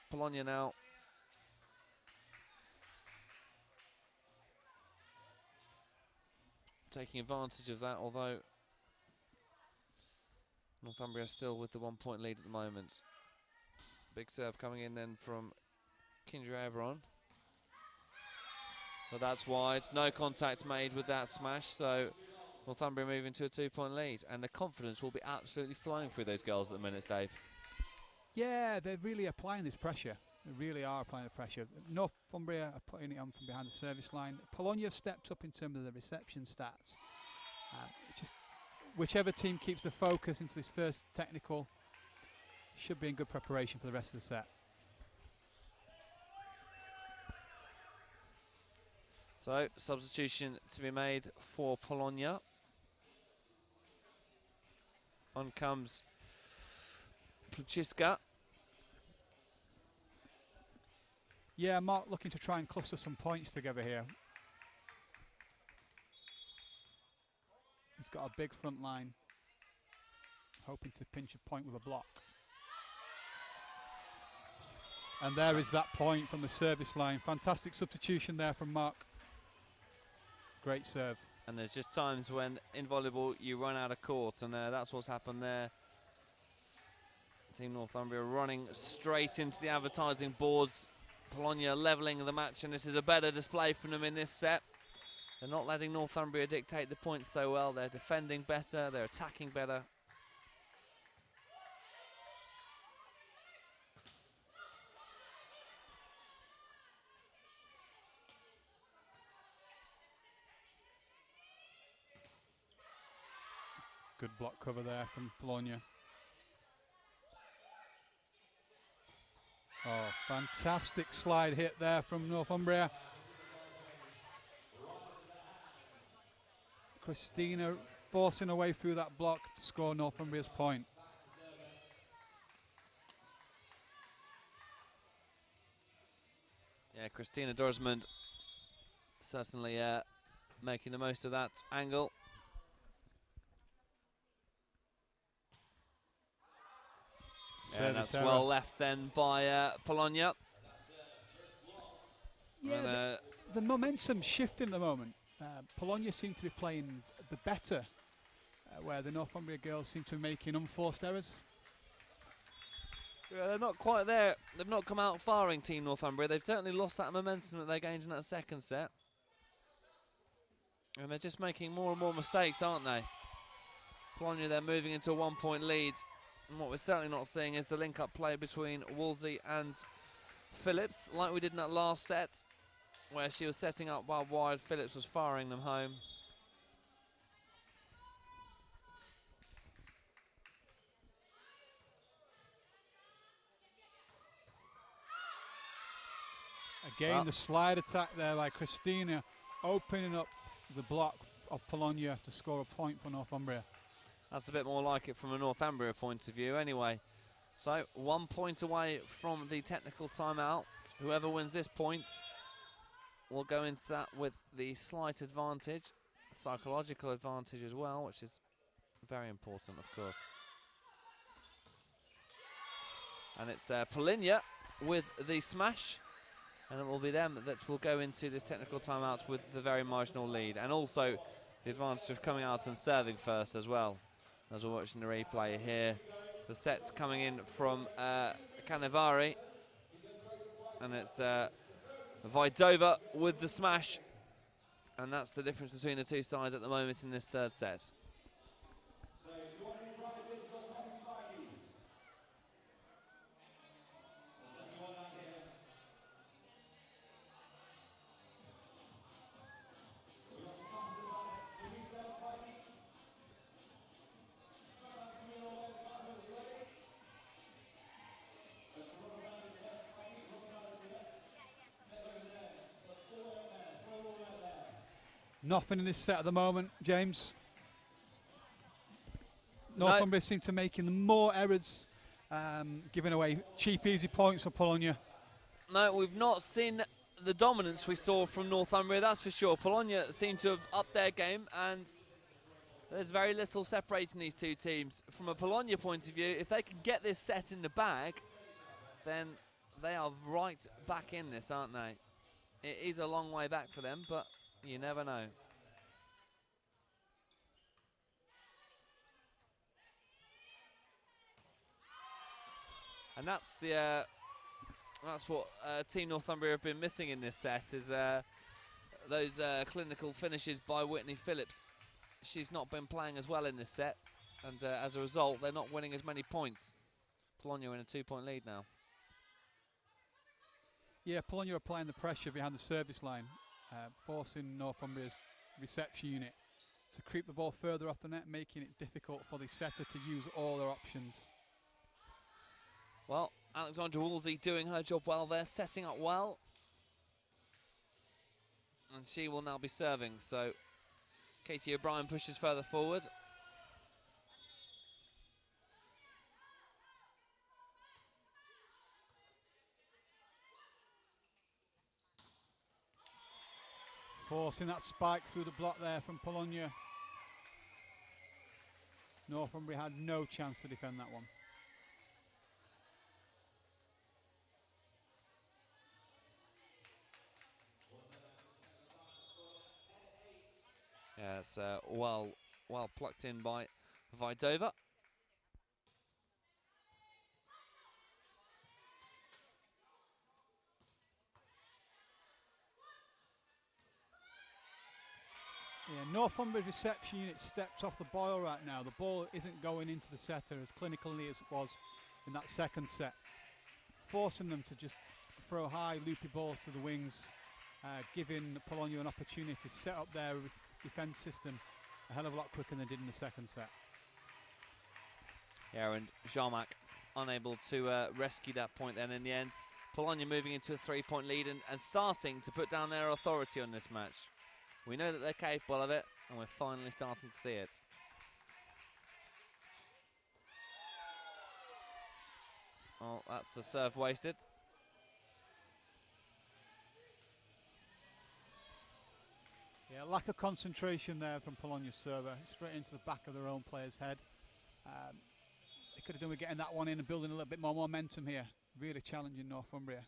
Polonia now taking advantage of that, although Northumbria still with the 1 point lead at the moment. Big serve coming in then from Kindra Everon. But that's wide, no contact made with that smash, so Northumbria moving to a 2 point lead, and the confidence will be absolutely flying through those girls at the minutes, Dave. Yeah, they're really applying this pressure. They really are applying the pressure. Northumbria are putting it on from behind the service line. Polonia steps up in terms of the reception stats. Just whichever team keeps the focus into this first technical should be in good preparation for the rest of the set. So, substitution to be made for Polonia. On comes Pluciska. Yeah, Mark looking to try and cluster some points together here. He's got a big front line, hoping to pinch a point with a block. And there is that point from the service line. Fantastic substitution there from Mark. Great serve. And there's just times when in volleyball you run out of court, and that's what's happened there. Team Northumbria running straight into the advertising boards. Polonia levelling the match, and this is a better display from them in this set. They're not letting Northumbria dictate the points so well. They're defending better, they're attacking better. Good block cover there from Polonia. Oh, fantastic slide hit there from Northumbria. Christina forcing her way through that block to score Northumbria's point. Yeah, Christina Dorsmond certainly making the most of that angle. Yeah, and that's well left then by Polonia. Yeah, the momentum's shifting at the moment. Polonia seem to be playing the better, where the Northumbria girls seem to be making unforced errors. Yeah, they're not quite there. They've not come out firing, Team Northumbria. They've certainly lost that momentum that they gained in that second set. And they're just making more and more mistakes, aren't they? Polonia, they're moving into a 1 point lead. And what we're certainly not seeing is the link-up play between Wolsey and Phillips, like we did in that last set, where she was setting up while wide, Phillips was firing them home. Again, the slide attack there by Christina, opening up the block of Polonia to score a point for Northumbria. That's a bit more like it from a Northumbria point of view anyway. So 1 point away from the technical timeout. Whoever wins this point will go into that with the slight advantage, psychological advantage as well, which is very important, of course. And it's Polonia with the smash, and it will be them that will go into this technical timeout with the very marginal lead, and also the advantage of coming out and serving first as well. As we're watching the replay here, the set coming in from Canevari, and it's Vaidova with the smash, and that's the difference between the two sides at the moment in this third set. Nothing in this set at the moment, James. Northumbria seem to making more errors, giving away cheap, easy points for Polonia. No, we've not seen the dominance we saw from Northumbria, that's for sure. Polonia seem to have upped their game, and there's very little separating these two teams. From a Polonia point of view, if they can get this set in the bag, then they are right back in this, aren't they? It is a long way back for them, but you never know. And that's the that's what Team Northumbria have been missing in this set, is those clinical finishes by Whitney Phillips. She's not been playing as well in this set, and as a result, they're not winning as many points. Polonia in a 2-point lead now. Yeah, Polonia are applying the pressure behind the service line, forcing Northumbria's reception unit to creep the ball further off the net, making it difficult for the setter to use all their options. Well, Alexandra Wolsey doing her job well there, setting up well. And she will now be serving, so Katie O'Brien pushes further forward. Forcing that spike through the block there from Polonia. Northumbria had no chance to defend that one. Yeah, it's well plucked in by Vaidova. Yeah, Northumbria's reception unit steps off the boil right now. The ball isn't going into the setter as clinically as it was in that second set, forcing them to just throw high loopy balls to the wings, giving Polonia an opportunity to set up their defence system a hell of a lot quicker than they did in the second set. Yeah, and Jarmak unable to rescue that point then in the end. Polonia moving into a 3-point lead and starting to put down their authority on this match. We know that they're capable of it, and we're finally starting to see it. Oh, that's the serve wasted. Yeah, lack of concentration there from Polonia's server, straight into the back of their own player's head. They could have done with getting that one in and building a little bit more momentum here. Really challenging Northumbria.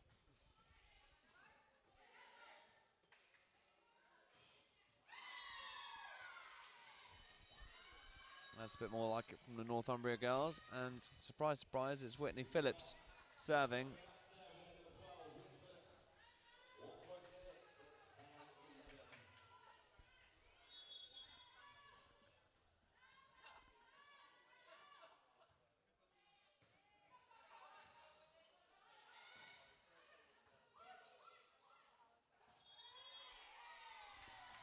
That's a bit more like it from the Northumbria girls, and surprise, surprise, it's Whitney Phillips serving.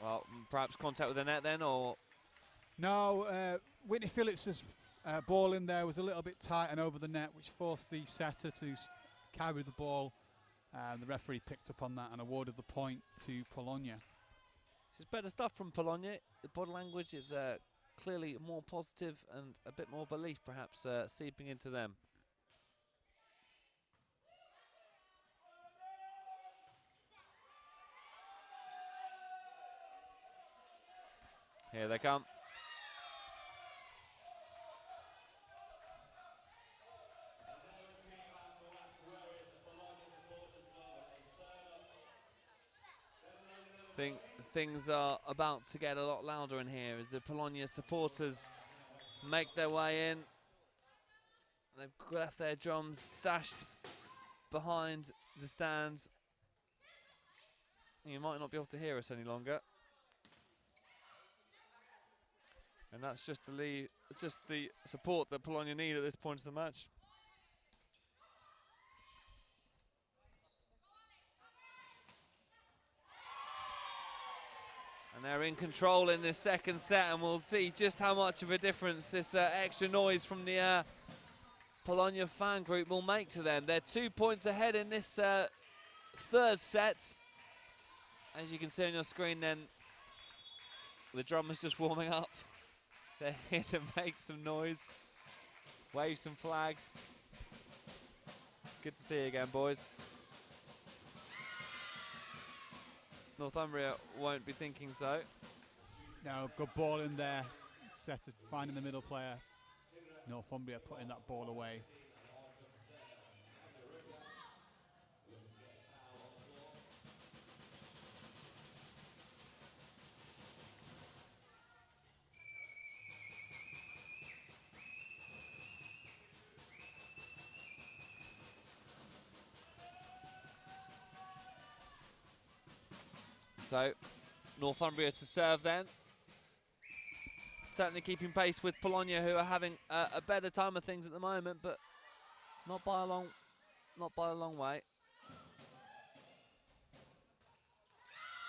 Well, perhaps contact with the net then, or? No, Whitney Phillips' ball in there was a little bit tight and over the net, which forced the setter to carry the ball. The referee picked up on that and awarded the point to Polonia. It's better stuff from Polonia. The body language is clearly more positive and a bit more belief perhaps seeping into them. Here they come. Things are about to get a lot louder in here as the Polonia supporters make their way in. They've left their drums stashed behind the stands. You might not be able to hear us any longer. And that's just the support that Polonia need at this point of the match. And they're in control in this second set, and we'll see just how much of a difference this extra noise from the Polonia fan group will make to them. They're 2 points ahead in this third set. As you can see on your screen then, the drummers just warming up. They're here to make some noise, wave some flags. Good to see you again, boys. Northumbria won't be thinking so. No, good ball in there. Setter finding the middle player. Northumbria putting that ball away. So, Northumbria to serve then. Certainly keeping pace with Polonia, who are having a better time of things at the moment, but not by a long way.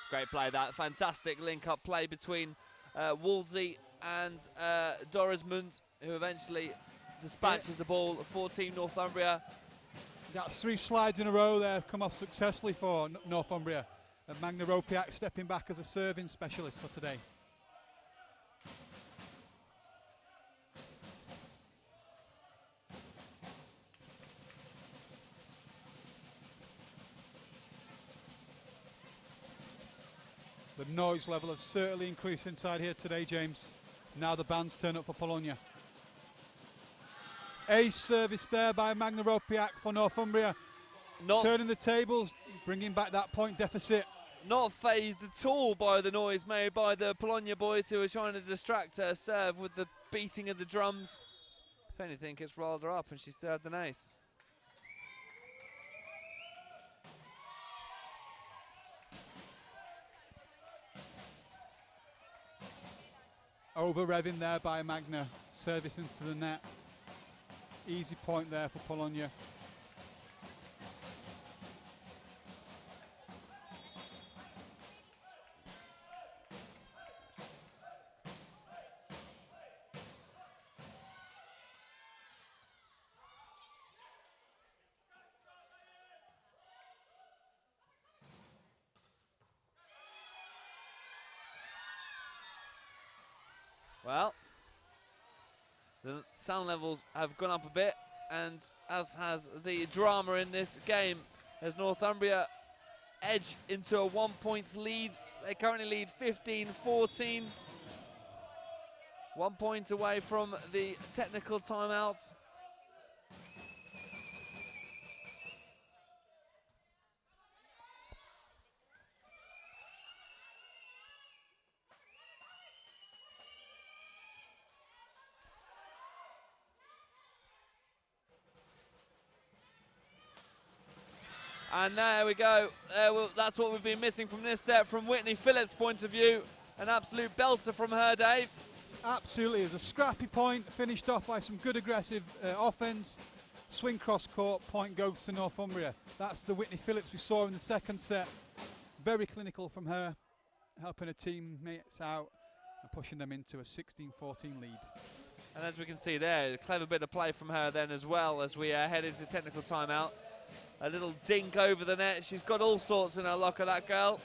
Great play that, fantastic link-up play between Wolsey and Dorismund, who eventually dispatches the ball for Team Northumbria. That's 3 slides in a row there, come off successfully for Northumbria. And Magna Ropiak stepping back as a serving specialist for today. The noise level has certainly increased inside here today, James. Now the bands turn up for Polonia. Ace service there by Magna Ropiak for Northumbria. Turning the tables, bringing back that point deficit. Not phased at all by the noise made by the Polonia boys, who are trying to distract her serve with the beating of the drums. If anything, it's rolled her up and she served an ace. Over revving there by Magna, service into the net. Easy point there for Polonia. Well, the sound levels have gone up a bit, and as has the drama in this game, as Northumbria edge into a 1-point lead. They currently lead 15-14. 1 point away from the technical timeout. And there we go. That's what we've been missing from this set from Whitney Phillips' point of view. An absolute belter from her, Dave. Absolutely, it was a scrappy point, finished off by some good aggressive offence. Swing cross court, point goes to Northumbria. That's the Whitney Phillips we saw in the second set. Very clinical from her. helping her teammates out and pushing them into a 16-14 lead. And as we can see there, a clever bit of play from her then as well as we head into the technical timeout. A little dink over the net. She's got all sorts in her locker, that girl.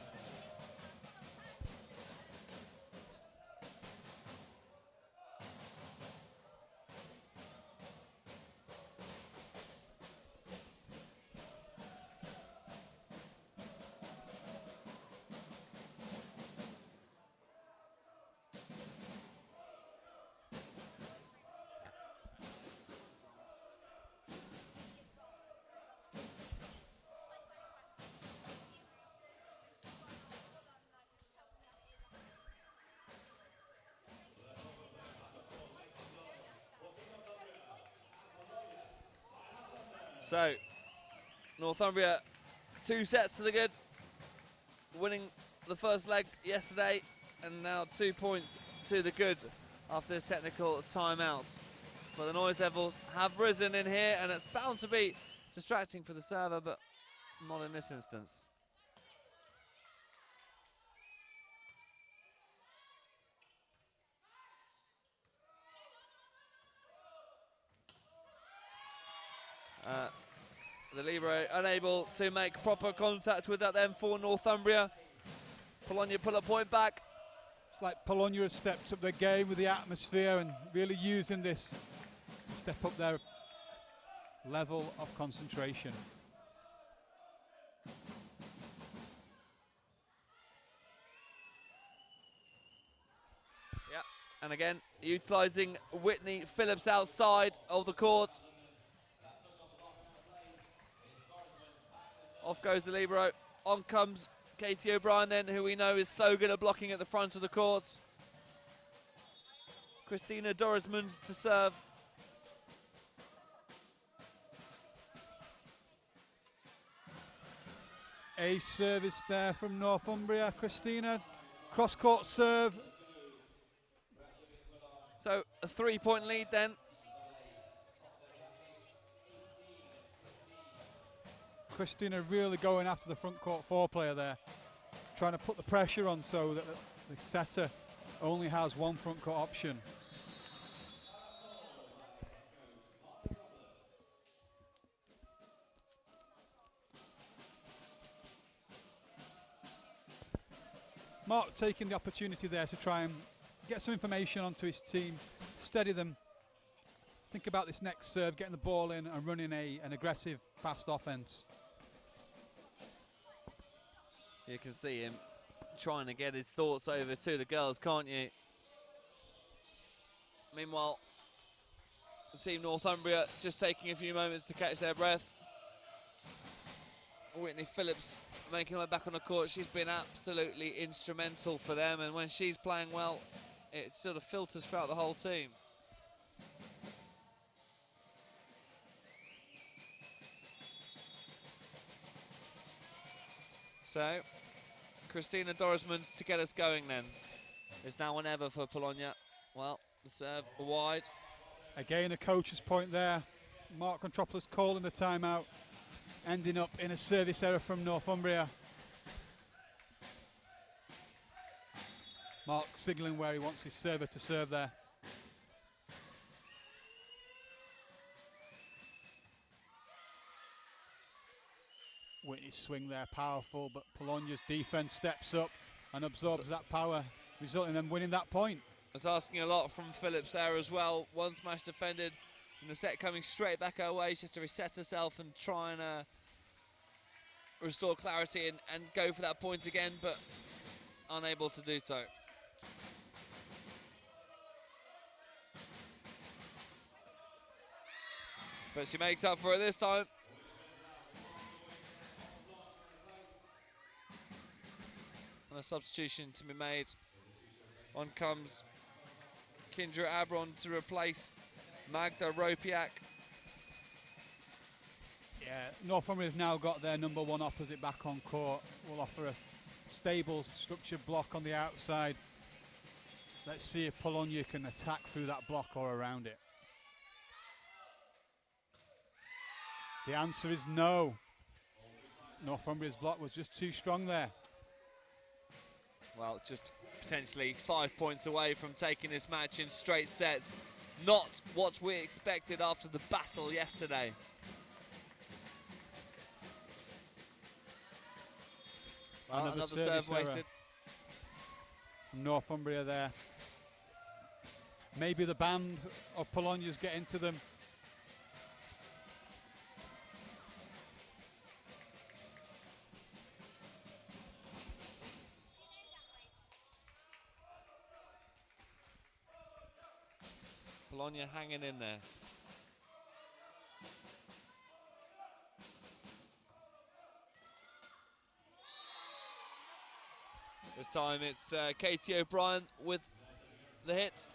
So, Northumbria 2 sets to the good, winning the first leg yesterday, and now 2 points to the good after this technical timeout. But the noise levels have risen in here, and it's bound to be distracting for the server, but not in this instance. The libero unable to make proper contact with that then for Northumbria. Polonia pull a point back. It's like Polonia has stepped up their game with the atmosphere and really using this to step up their level of concentration. Yeah, and again, utilising Whitney Phillips outside of the court. Off goes the libero. On comes Katie O'Brien then, who we know is so good at blocking at the front of the court. Christina Dorismund to serve. A service there from Northumbria. Christina, cross-court serve. So a 3-point lead then. Christina really going after the front court 4 player there, trying to put the pressure on so that the setter only has one front court option. Mark taking the opportunity there to try and get some information onto his team, steady them, think about this next serve, getting the ball in and running an aggressive, fast offense. You can see him trying to get his thoughts over to the girls, can't you? Meanwhile, Team Northumbria just taking a few moments to catch their breath. Whitney Phillips making her way back on the court. She's been absolutely instrumental for them, and when she's playing well, it sort of filters throughout the whole team. So, Christina Dorismund to get us going then. It's now or never for Polonia. Well, the serve wide. Again, a coach's point there. Mark Contropoulos calling the timeout, ending up in a service error from Northumbria. Mark signalling where he wants his server to serve there. Whitney's swing there, powerful, but Polonia's defense steps up and absorbs that power, resulting in them winning that point. It's asking a lot from Phillips there as well. One smash defended, and the set coming straight back her way. She has to reset herself and try and restore clarity and go for that point again, but unable to do so. But she makes up for it this time. And a substitution to be made. On comes Kindra Abron to replace Magda Ropiak. Yeah, Northumbria have now got their number 1 opposite back on court. Will offer a stable, structured block on the outside. Let's see if Polonia can attack through that block or around it. The answer is no. Northumbria's block was just too strong there. well, just potentially 5 points away from taking this match in straight sets. Not what we expected after the battle yesterday. Well, another serve wasted. From Northumbria there. Maybe the band of Polonia's getting to them. Polonia hanging in there. This time it's Katie O'Brien with the hit.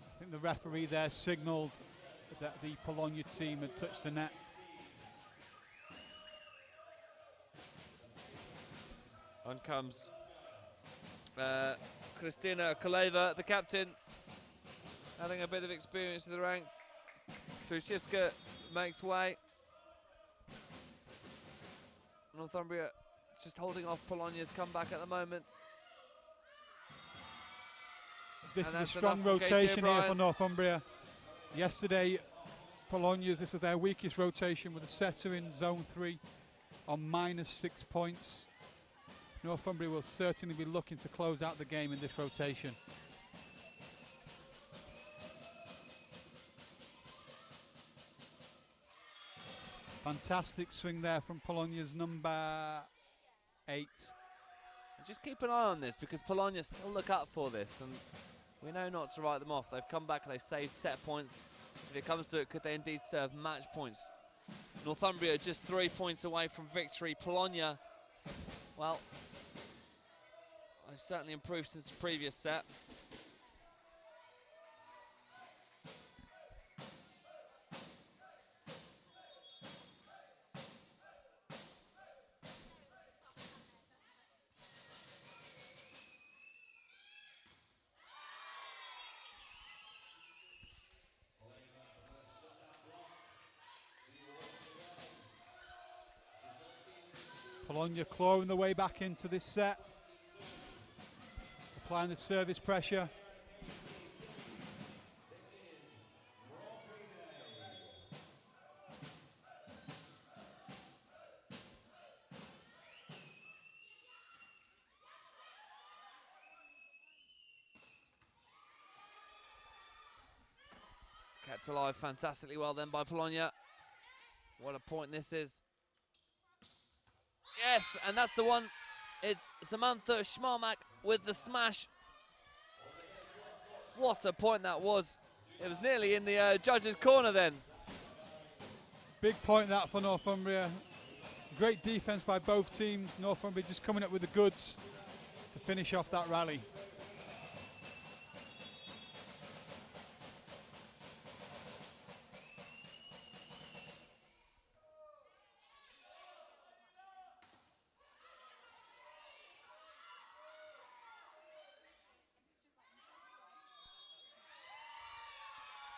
I think the referee there signalled that the Polonia team had touched the net. On comes Kristina Koleva, the captain, having a bit of experience in the ranks. Kluczewska makes way. Northumbria just holding off Polonia's comeback at the moment. This is a strong rotation here for Northumbria. Yesterday, Polonia's, this was their weakest rotation with a setter in zone 3 on -6 points. Northumbria will certainly be looking to close out the game in this rotation. Fantastic swing there from Polonia's number 8. Just keep an eye on this because Polonia still look up for this, and we know not to write them off. They've come back and they've saved set points. If it comes to it, could they indeed serve match points? Northumbria just 3 points away from victory. Polonia, well, they've certainly improved since the previous set. Polonia clawing the way back into this set. Applying the service pressure. Kept alive fantastically well then by Polonia. What a point this is. Yes, and that's the one. It's Samantha Schmarmak with the smash. What a point that was. It was nearly in the judge's corner then. Big point that for Northumbria. Great defense by both teams. Northumbria just coming up with the goods to finish off that rally.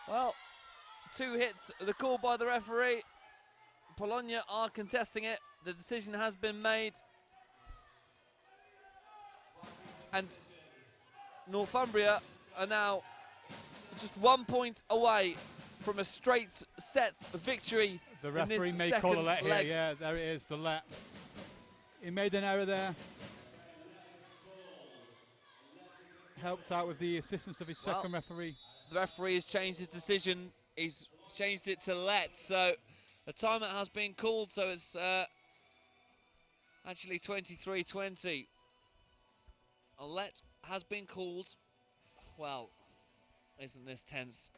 Well, 2 hits, the call by the referee. Polonia are contesting it. The decision has been made. And Northumbria are now just 1 point away from a straight sets victory. The referee may call a let here. Yeah, there it is, the let. He made an error there. Helped out with the assistance of his second referee. The referee has changed his decision. He's changed it to let. So the timeout has been called. So it's actually 23-20. A let has been called. Well, isn't this tense?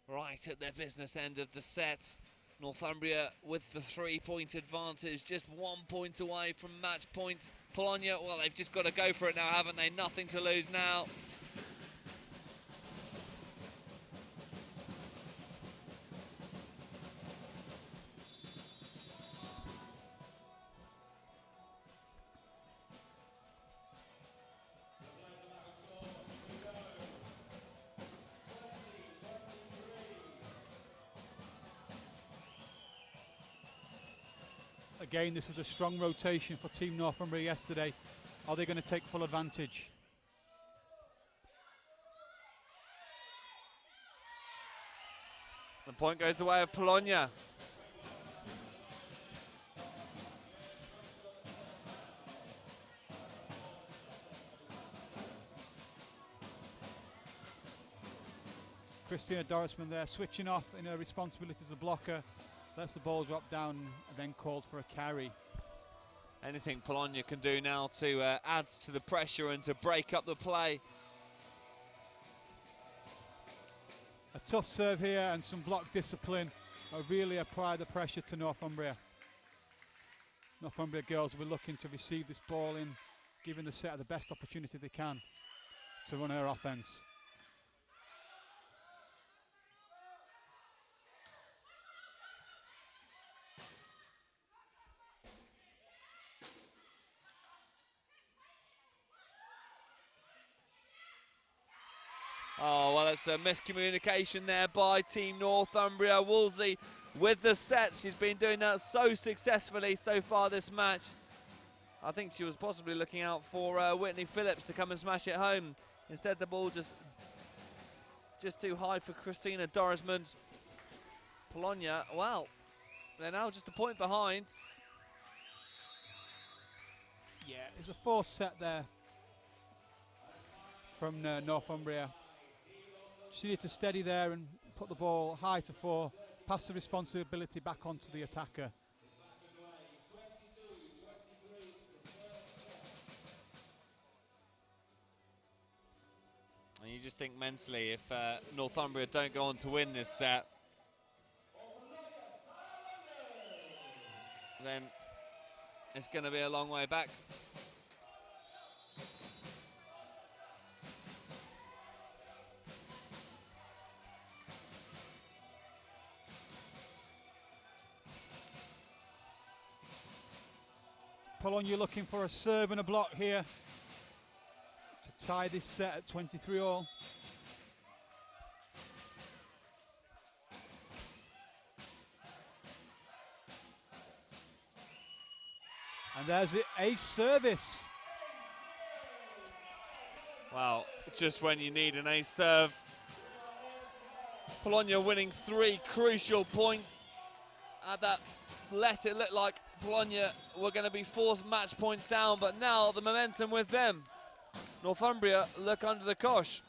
Right at their business end of the set. Northumbria with the 3-point advantage, just 1 point away from match point. Polonia, well, they've just got to go for it now, haven't they? Nothing to lose now. Again, this was a strong rotation for Team Northumbria yesterday. Are they going to take full advantage? The point goes the way of Polonia. Christina Dorisman there, switching off in her responsibility as a blocker. Lets the ball drop down and then called for a carry. Anything Polonia can do now to add to the pressure and to break up the play. A tough serve here and some block discipline really apply the pressure to Northumbria. Northumbria girls will be looking to receive this ball in, giving the setter the best opportunity they can to run her offence. Oh, well, it's a miscommunication there by Team Northumbria. Woolsey with the set. She's been doing that so successfully so far this match. I think she was possibly looking out for Whitney Phillips to come and smash it home. Instead, the ball just too high for Christina Dorisman. Polonia, well, they're now just a point behind. Yeah, there's a forced set there from Northumbria. She needed to steady there and put the ball high to 4, pass the responsibility back onto the attacker. And you just think mentally, if Northumbria don't go on to win this set, then it's going to be a long way back. Polonia looking for a serve and a block here to tie this set at 23 all. And there's it, ace service. Wow, just when you need an ace serve. Polonia winning 3 crucial points. At that, let it look like Polonia were going to be 4 match points down, but now the momentum with them. Northumbria look under the cosh.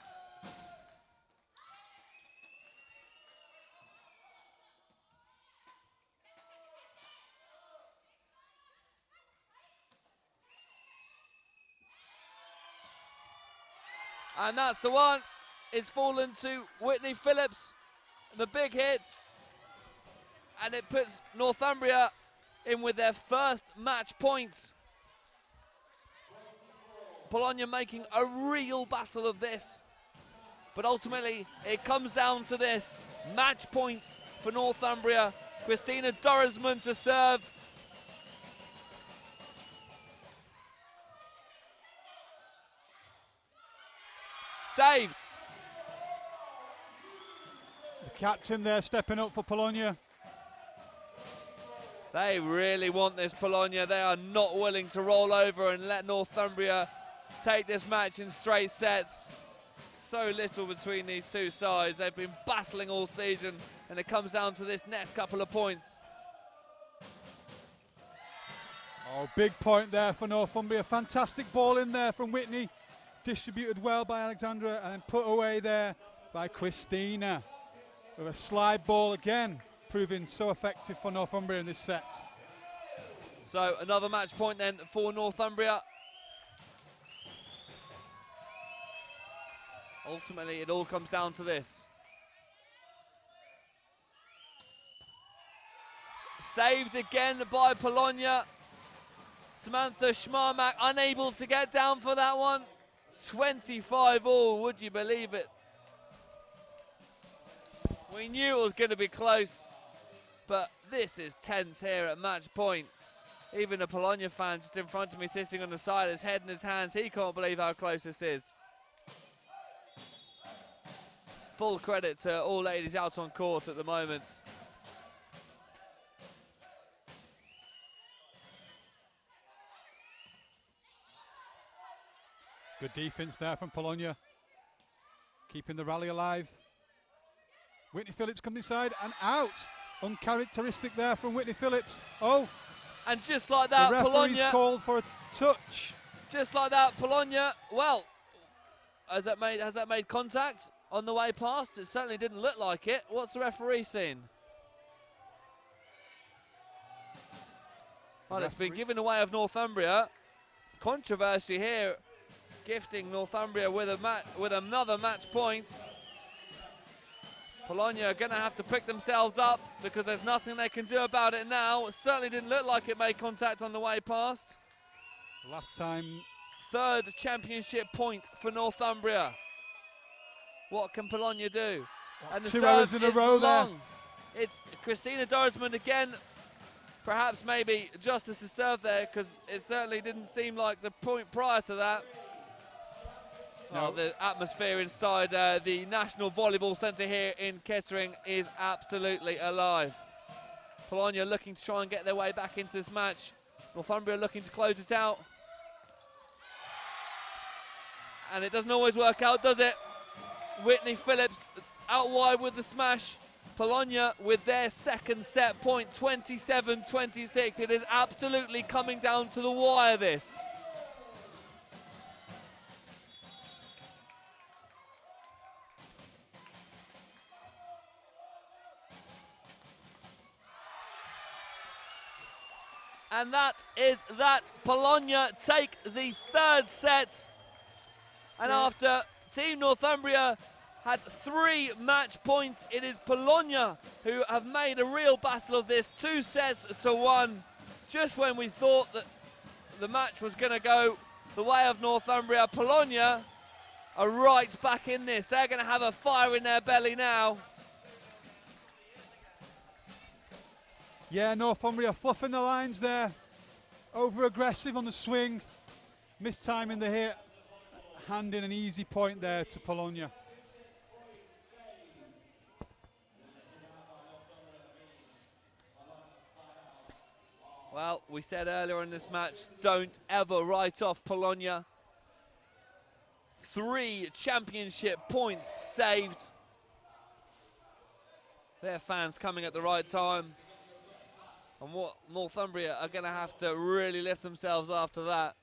And that's the one. It's fallen to Whitney Phillips. The big hit. And it puts Northumbria in with their first match points. Polonia making a real battle of this. But ultimately, it comes down to this. Match point for Northumbria. Christina Dorisman to serve. Saved. The captain there stepping up for Polonia. They really want this, Polonia. They are not willing to roll over and let Northumbria take this match in straight sets. So little between these two sides. They've been battling all season, and it comes down to this next couple of points. Oh, big point there for Northumbria. Fantastic ball in there from Whitney. Distributed well by Alexandra and put away there by Christina. With a slide ball again, proving so effective for Northumbria in this set. So another match point then for Northumbria. Ultimately, it all comes down to this. Saved again by Polonia. Samantha Schmarmak unable to get down for that one. 25 all, would you believe it? We knew it was going to be close, but this is tense here at match point. Even a Polonia fan just in front of me sitting on the side, his head in his hands, he can't believe how close this is. Full credit to all ladies out on court at the moment. Good defense there from Polonia, keeping the rally alive. Whitney Phillips coming inside and out. Uncharacteristic there from Whitney Phillips. Oh, and just like that, the referee's Polonia called for a touch. Just like that, Polonia. Well, has that made contact on the way past? It certainly didn't look like it. What's the referee seen? Well, it's been given away of Northumbria. Controversy here, gifting Northumbria with another match point. Polonia are going to have to pick themselves up because there's nothing they can do about it now. It certainly didn't look like it made contact on the way past. Last time. Third championship point for Northumbria. What can Polonia do? That's and the 2 errors in a row there. It's Christina Dorisman again. Perhaps maybe justice to serve there, because it certainly didn't seem like the point prior to that. No. Oh, the atmosphere inside the National Volleyball Centre here in Kettering is absolutely alive. Polonia looking to try and get their way back into this match. Northumbria looking to close it out. And it doesn't always work out, does it? Whitney Phillips out wide with the smash. Polonia with their second set point, 27-26. It is absolutely coming down to the wire, this. And that is that. Polonia take the third set. And after Team Northumbria had 3 match points, it is Polonia who have made a real battle of this, 2-1. Just when we thought that the match was going to go the way of Northumbria, Polonia are right back in this. They're going to have a fire in their belly now. Yeah, Northumbria fluffing the lines there. Over aggressive on the swing. Mistiming the hit. Handing an easy point there to Polonia. Well, we said earlier in this match, don't ever write off Polonia. 3 championship points saved. Their fans coming at the right time. And what Northumbria are going to have to really lift themselves after that.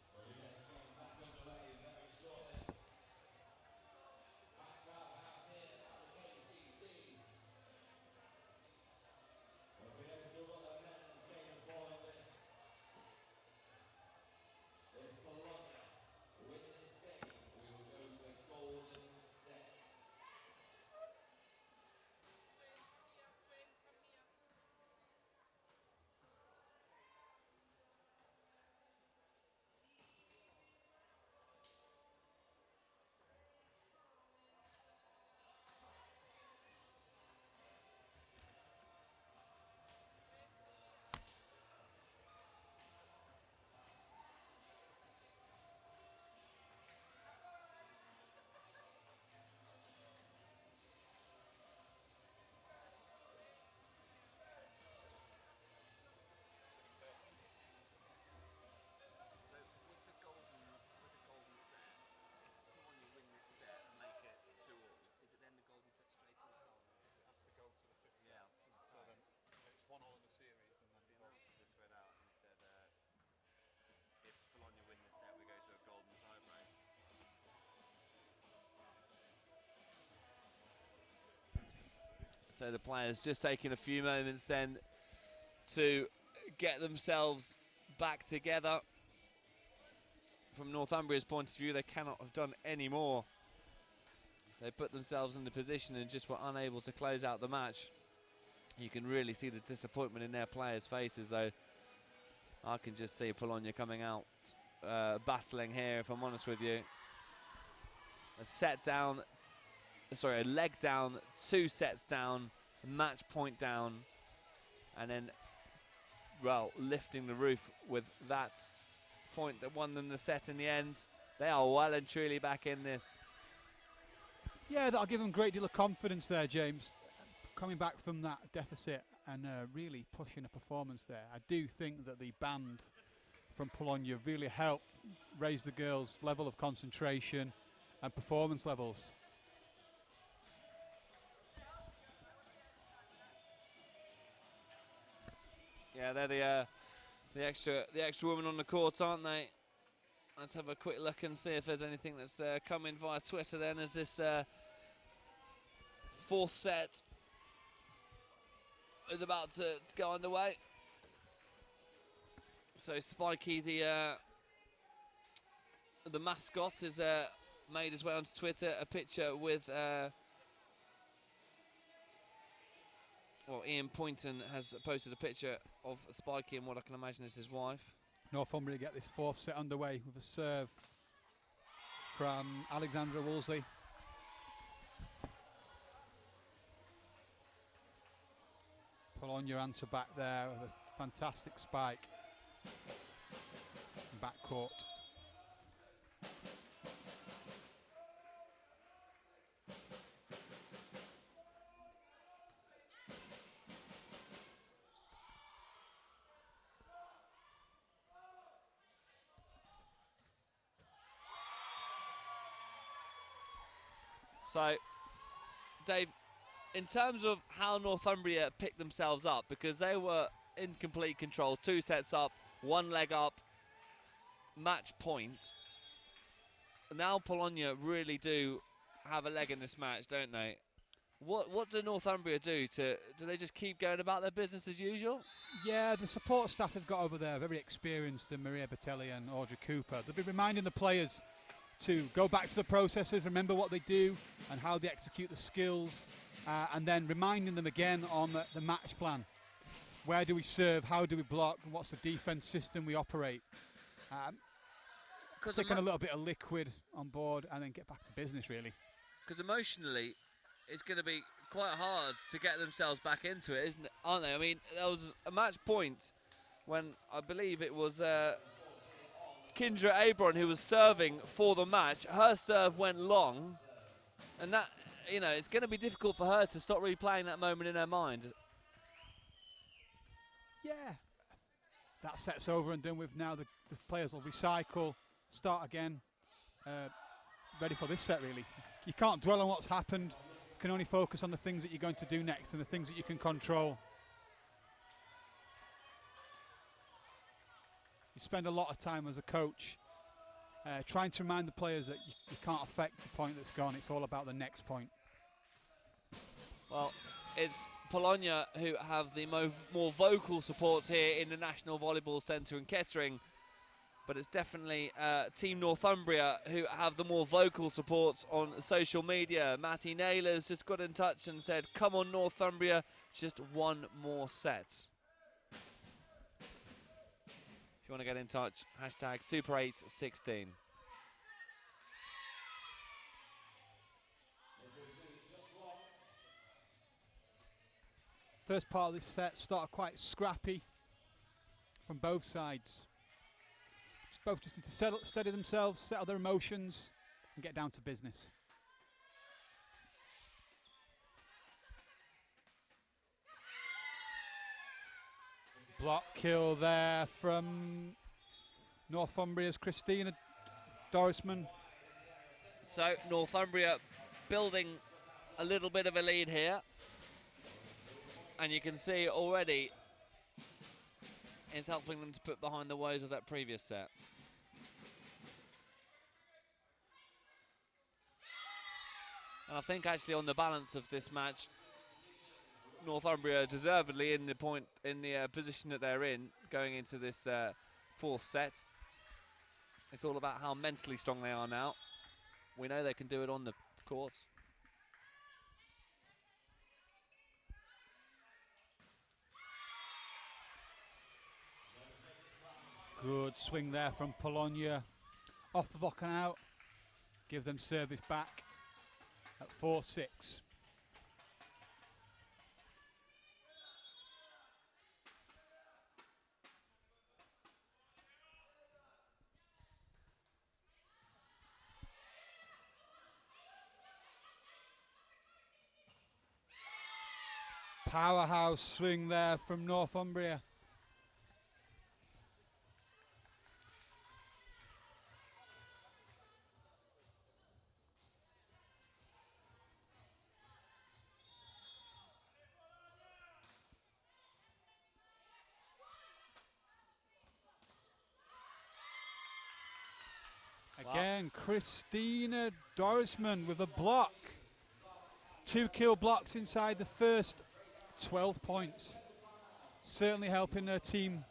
So the players just taking a few moments then to get themselves back together. From Northumbria's point of view, they cannot have done any more. They put themselves in the position and just were unable to close out the match. You can really see the disappointment in their players' faces, though. I can just see Polonia coming out battling here, if I'm honest with you. A leg down, 2 sets down, match point down, and then, well, lifting the roof with that point that won them the set in the end. They are well and truly back in this. Yeah, that'll give them a great deal of confidence there, James. Coming back from that deficit and really pushing a performance there. I do think that the band from Polonia really helped raise the girls' level of concentration and performance levels. Yeah, they're the extra women on the court, aren't they? Let's have a quick look and see if there's anything that's coming via Twitter then as this fourth set is about to go underway. So Spikey, the mascot, has made his way onto Twitter a picture with well, Ian Poynton has posted a picture of Spikey and what I can imagine is his wife. Northumbria get this fourth set underway with a serve from Alexandra Woolsey. Polonia answer back there with a fantastic spike. Backcourt. So, Dave, in terms of how Northumbria picked themselves up, because they were in complete control, 2 sets up, 1 leg up, match point. Now Polonia really do have a leg in this match, don't they? What do Northumbria do they just keep going about their business as usual? Yeah, the support staff they've got over there, very experienced, Maria Batelli and Audrey Cooper. They'll be reminding the players to go back to the processes, remember what they do and how they execute the skills, and then reminding them again on the match plan. Where do we serve? How do we block? What's the defense system we operate? Taking a little bit of liquid on board and then get back to business, really. Because emotionally, it's going to be quite hard to get themselves back into it, isn't it? Aren't they? I mean, there was a match point when I believe it was Kendra Abron who was serving for the match. Her serve went long, and that, you know, it's going to be difficult for her to stop replaying that moment in her mind. Yeah, that set's over and done with now. The players will recycle, start again, ready for this set, really. You can't dwell on what's happened. You can only focus on the things that you're going to do next and the things that you can control. You spend a lot of time as a coach trying to remind the players that you can't affect the point that's gone. It's all about the next point. Well, it's Polonia who have the more vocal support here in the National Volleyball Centre in Kettering, but it's definitely Team Northumbria who have the more vocal support on social media. Matty Naylor's just got in touch and said, "Come on, Northumbria, just 1 more set." If you want to get in touch, hashtag Super816. First part of this set started quite scrappy from both sides. Both just need to steady themselves, settle their emotions, and get down to business. Block kill there from Northumbria's Christina Dorisman. So Northumbria building a little bit of a lead here. And you can see already it's helping them to put behind the woes of that previous set. And I think actually on the balance of this match, Northumbria deservedly in the position that they're in going into this 4th set. It's all about how mentally strong they are now. We know they can do it on the court. Good swing there from Polonia. Off the block and out. Give them service back at 4-6. Powerhouse swing there from Northumbria. again. Christina Dorisman with a block. 2 kill blocks inside the first 12 points. Certainly helping her team.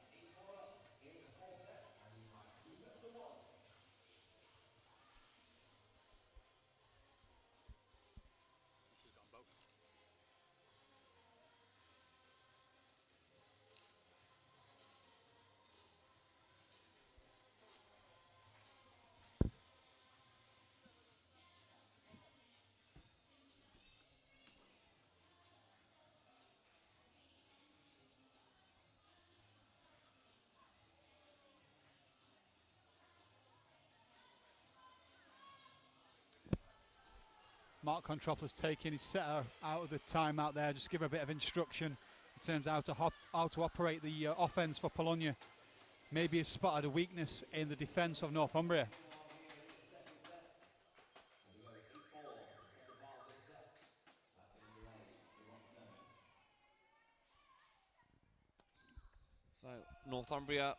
Mark Contropoulos taking his setter out of the timeout there, just give her a bit of instruction in terms of how to operate the offense for Polonia. Maybe has spotted a weakness in the defense of Northumbria. So Northumbria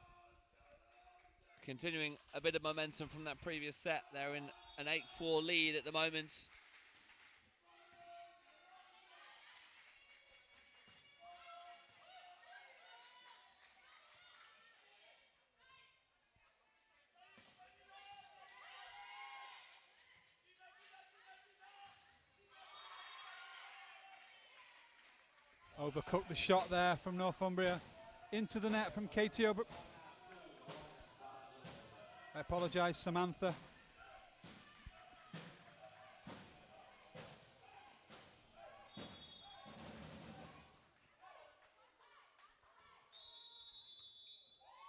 continuing a bit of momentum from that previous set. They're in an 8-4 lead at the moment. Overcooked the shot there from Northumbria. Into the net from Katie I apologise, Samantha.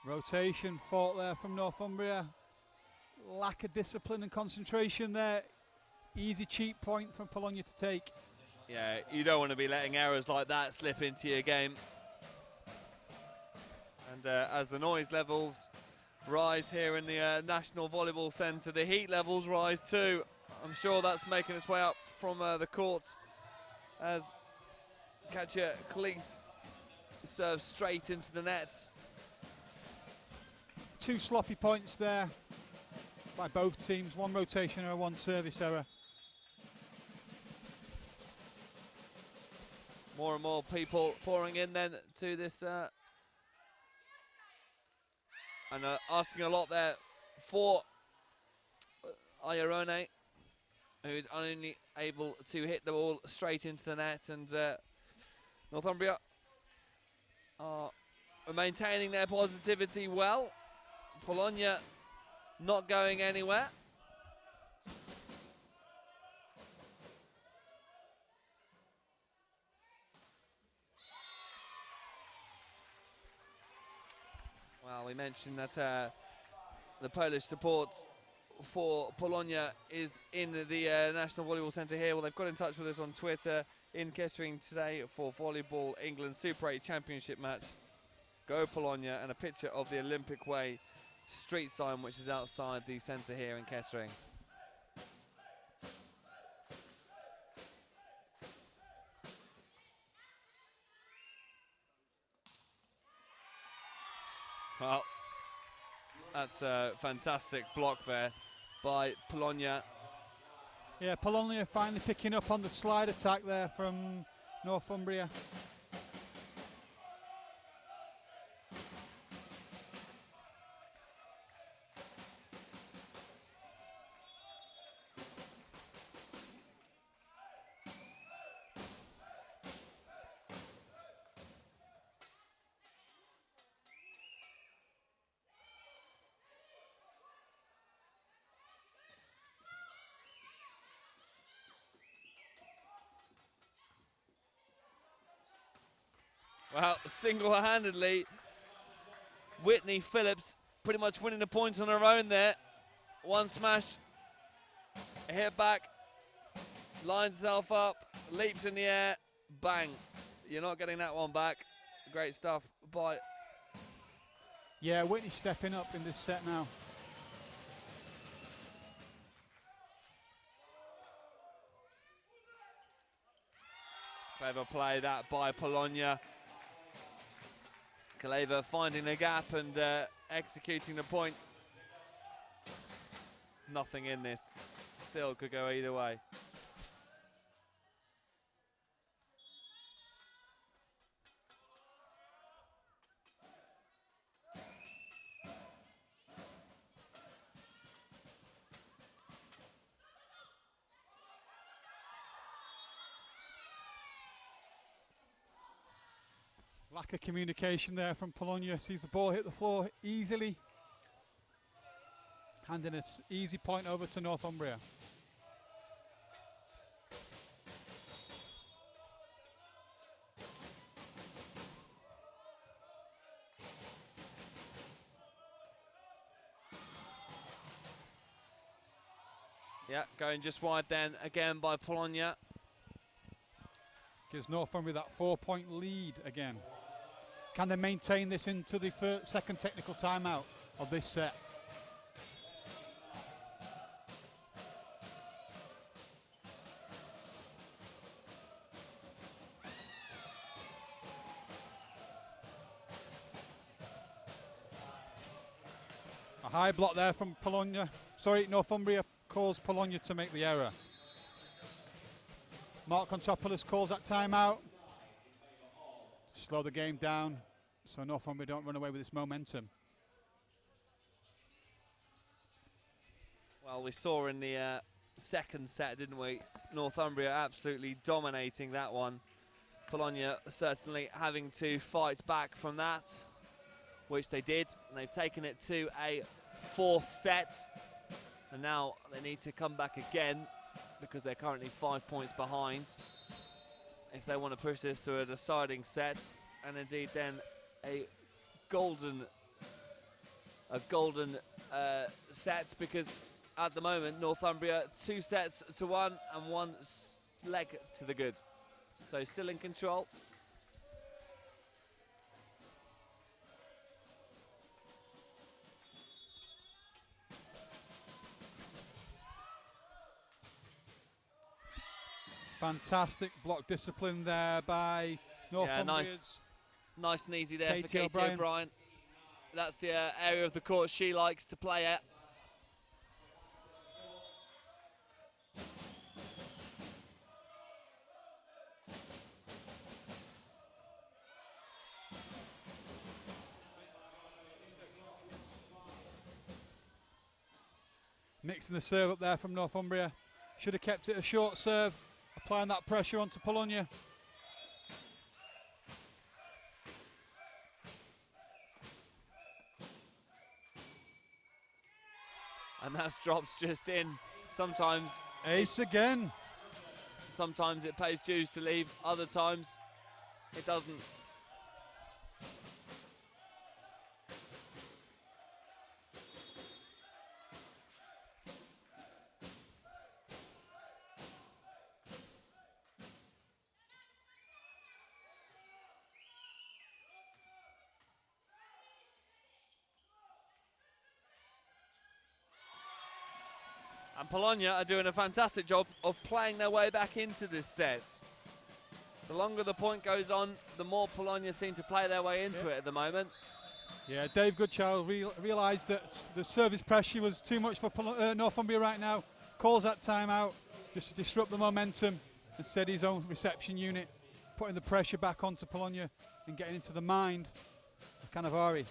Rotation fault there from Northumbria. Lack of discipline and concentration there. Easy cheap point from Polonia to take. Yeah, you don't want to be letting errors like that slip into your game. And as the noise levels rise here in the National Volleyball Centre, the heat levels rise too. I'm sure that's making its way up from the courts as Katja Klees serves straight into the nets. 2 sloppy points there by both teams. 1 rotation error, 1 service error. More and more people pouring in then to this and asking a lot there for Iarone, who's only able to hit the ball straight into the net, and Northumbria are maintaining their positivity well. Polonia not going anywhere. Well, we mentioned that the Polish support for Polonia is in the National Volleyball Centre here. Well, they've got in touch with us on Twitter in Kettering today for Volleyball England Super 8 Championship match. Go Polonia, and a picture of the Olympic Way street sign, which is outside the centre here in Kettering. Well, that's a fantastic block there by Polonia. Yeah, Polonia finally picking up on the slide attack there from Northumbria. Well, single-handedly, Whitney Phillips pretty much winning the points on her own there. 1 smash, a hit back, lines herself up, leaps in the air, bang. You're not getting that one back. Great stuff by... Yeah, Whitney stepping up in this set now. Clever play that by Polonia. Kaleva finding the gap and executing the points. nothing in this. Still could go either way. Lack of communication there from Polonia. Sees the ball hit the floor easily. Handing an easy point over to Northumbria. Yeah, going just wide then again by Polonia. Gives Northumbria that 4-point lead again. Can they maintain this into the second technical timeout of this set? A high block there from Polonia. Sorry, Northumbria calls Polonia to make the error. Mark Kontopoulos calls that timeout. Slow the game down so Northumbria don't run away with this momentum. Well, we saw in the second set, didn't we? Northumbria absolutely dominating that one. Polonia certainly having to fight back from that, which they did. And they've taken it to a fourth set. And now they need to come back again because they're currently 5 points behind if they want to push this to a deciding set, and indeed then a golden set, because at the moment Northumbria 2 sets to 1 and 1 leg to the good, so still in control. Fantastic block discipline there by Northumbria's. Yeah, nice and easy there for Katie O'Brien. O'Brien. That's the area of the court she likes to play at. Mixing the serve up there from Northumbria. Should have kept it a short serve, applying that pressure onto Polonia. And that's drops just in. Sometimes ace again. Sometimes it pays dues to leave, other times it doesn't. And Polonia are doing a fantastic job of playing their way back into this set. The longer the point goes on, the more Polonia seem to play their way into it at the moment. Yeah, Dave Goodchild realised that the service pressure was too much for Northumbria right now. Calls that timeout just to disrupt the momentum and steady his own reception unit, putting the pressure back onto Polonia and getting into the mind of Cannavaro.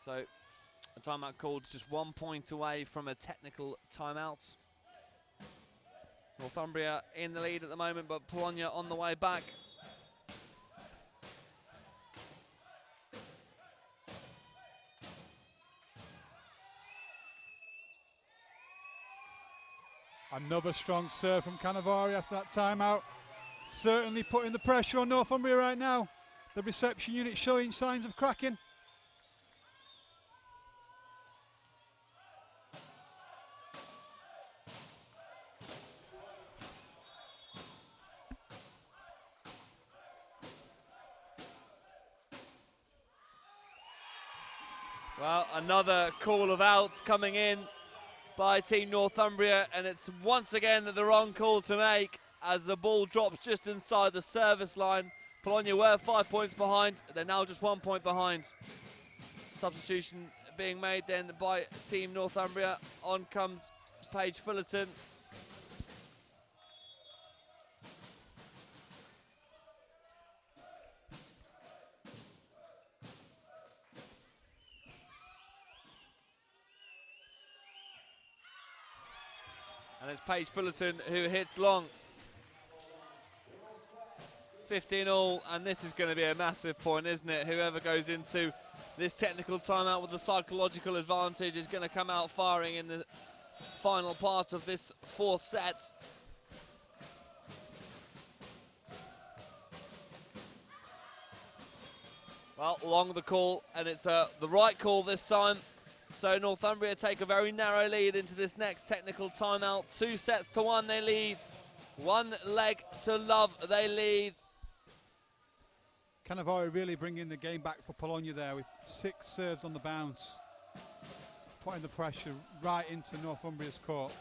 So a timeout called just 1 point away from a technical timeout. Northumbria in the lead at the moment, but Polonia on the way back. Another strong serve from Cannavaro after that timeout. Certainly putting the pressure on Northumbria right now. The reception unit showing signs of cracking. Well, another call of out coming in by Team Northumbria, and it's once again the wrong call to make as the ball drops just inside the service line. Polonia were 5 points behind, they're now just 1 point behind. Substitution being made then by Team Northumbria. On comes Paige Fullerton. And it's Paige Fullerton who hits long. 15 all, and this is going to be a massive point, isn't it? Whoever goes into this technical timeout with the psychological advantage is going to come out firing in the final part of this fourth set. Well, long the call, and it's the right call this time. So Northumbria take a very narrow lead into this next technical timeout. 2-1 they lead. 1 leg to love they lead. Cannavaro really bringing the game back for Polonia there with 6 serves on the bounce, putting the pressure right into Northumbria's court.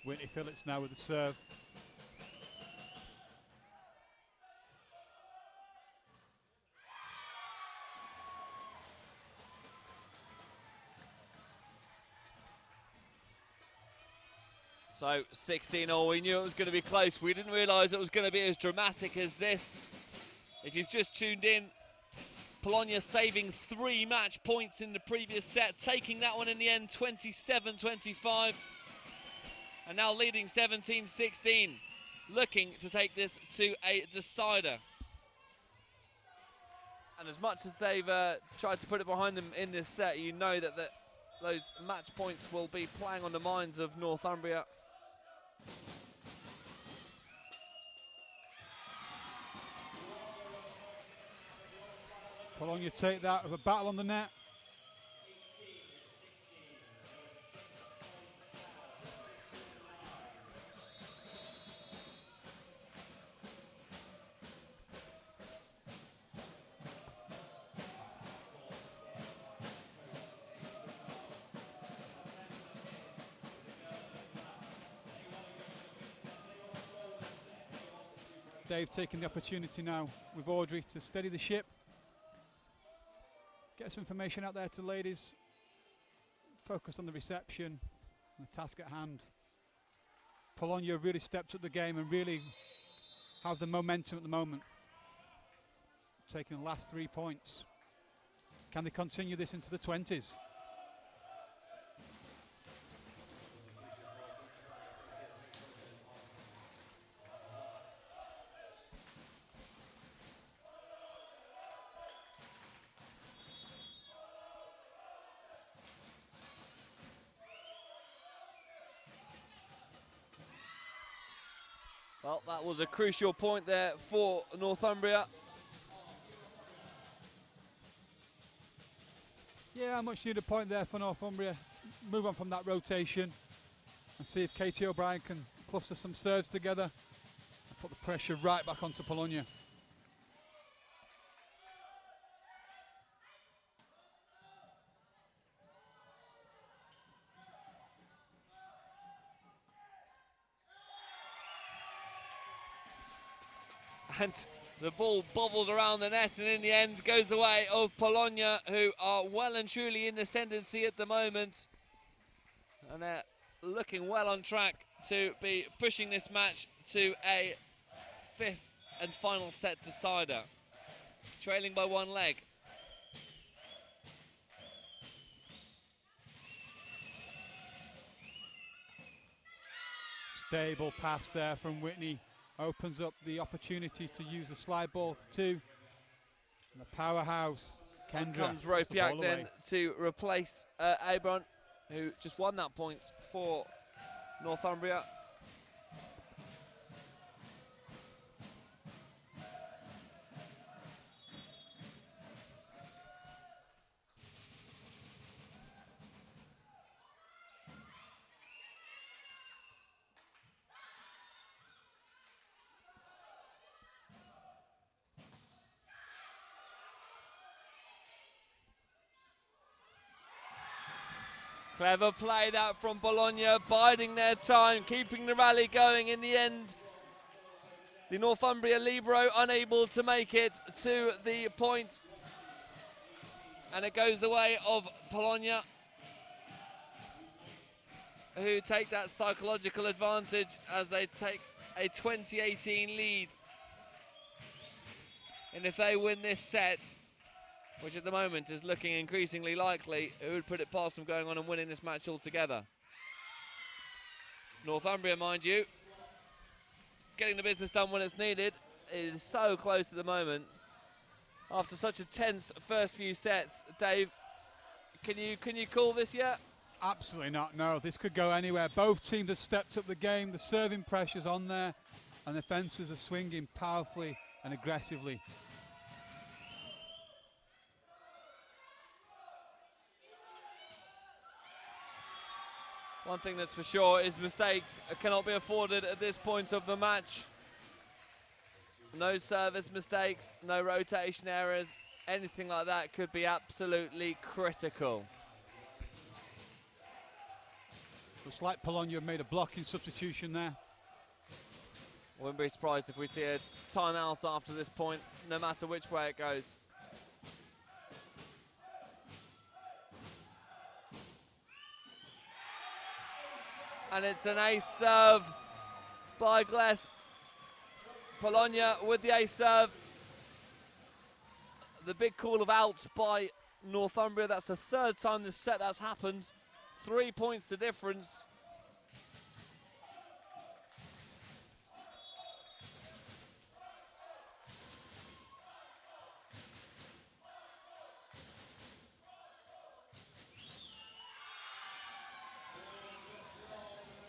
Whitney Phillips now with the serve. So 16 all, we knew it was going to be close. We didn't realise it was going to be as dramatic as this. If you've just tuned in, Polonia saving 3 match points in the previous set, taking that one in the end 27-25. And now leading 17-16, looking to take this to a decider. And as much as they've tried to put it behind them in this set, you know that those match points will be playing on the minds of Northumbria. Polonia take that with a battle on the net. Dave taking the opportunity now with Audrey to steady the ship. Get some information out there to ladies. Focus on the reception and the task at hand. Polonia really stepped up the game and really have the momentum at the moment. Taking the last 3 points. Can they continue this into the 20s? Well, that was a crucial point there for Northumbria. Yeah, a much needed point there for Northumbria. Move on from that rotation and see if Katie O'Brien can cluster some serves together and put the pressure right back onto Polonia. And the ball bobbles around the net and in the end goes the way of Polonia, who are well and truly in the ascendancy at the moment. And they're looking well on track to be pushing this match to a 5th and final set decider. Trailing by 1 leg. Stable pass there from Whitney. Opens up the opportunity to use the slide ball to 2. And the powerhouse, Kendra. Comes Ropiak then to replace Abron, who just won that point for Northumbria. Clever play that from Bologna, biding their time, keeping the rally going in the end. The Northumbria libero unable to make it to the point. And it goes the way of Polonia, who take that psychological advantage as they take a 20-18 lead. And if they win this set, which at the moment is looking increasingly likely, who would put it past them going on and winning this match altogether? Northumbria, mind you, getting the business done when it's needed, is so close at the moment. After such a tense first few sets, Dave, can you call this yet? Absolutely not, no. This could go anywhere. Both teams have stepped up the game. The serving pressure's on there, and the fences are swinging powerfully and aggressively. One thing that's for sure is mistakes cannot be afforded at this point of the match. No service mistakes, no rotation errors, anything like that could be absolutely critical. Looks like Polonia have made a blocking substitution there. Wouldn't be surprised if we see a timeout after this point, no matter which way it goes. And it's an ace serve by Glass. Polonia with the ace serve. The big call of out by Northumbria. That's the 3rd time this set that's happened. 3 points the difference.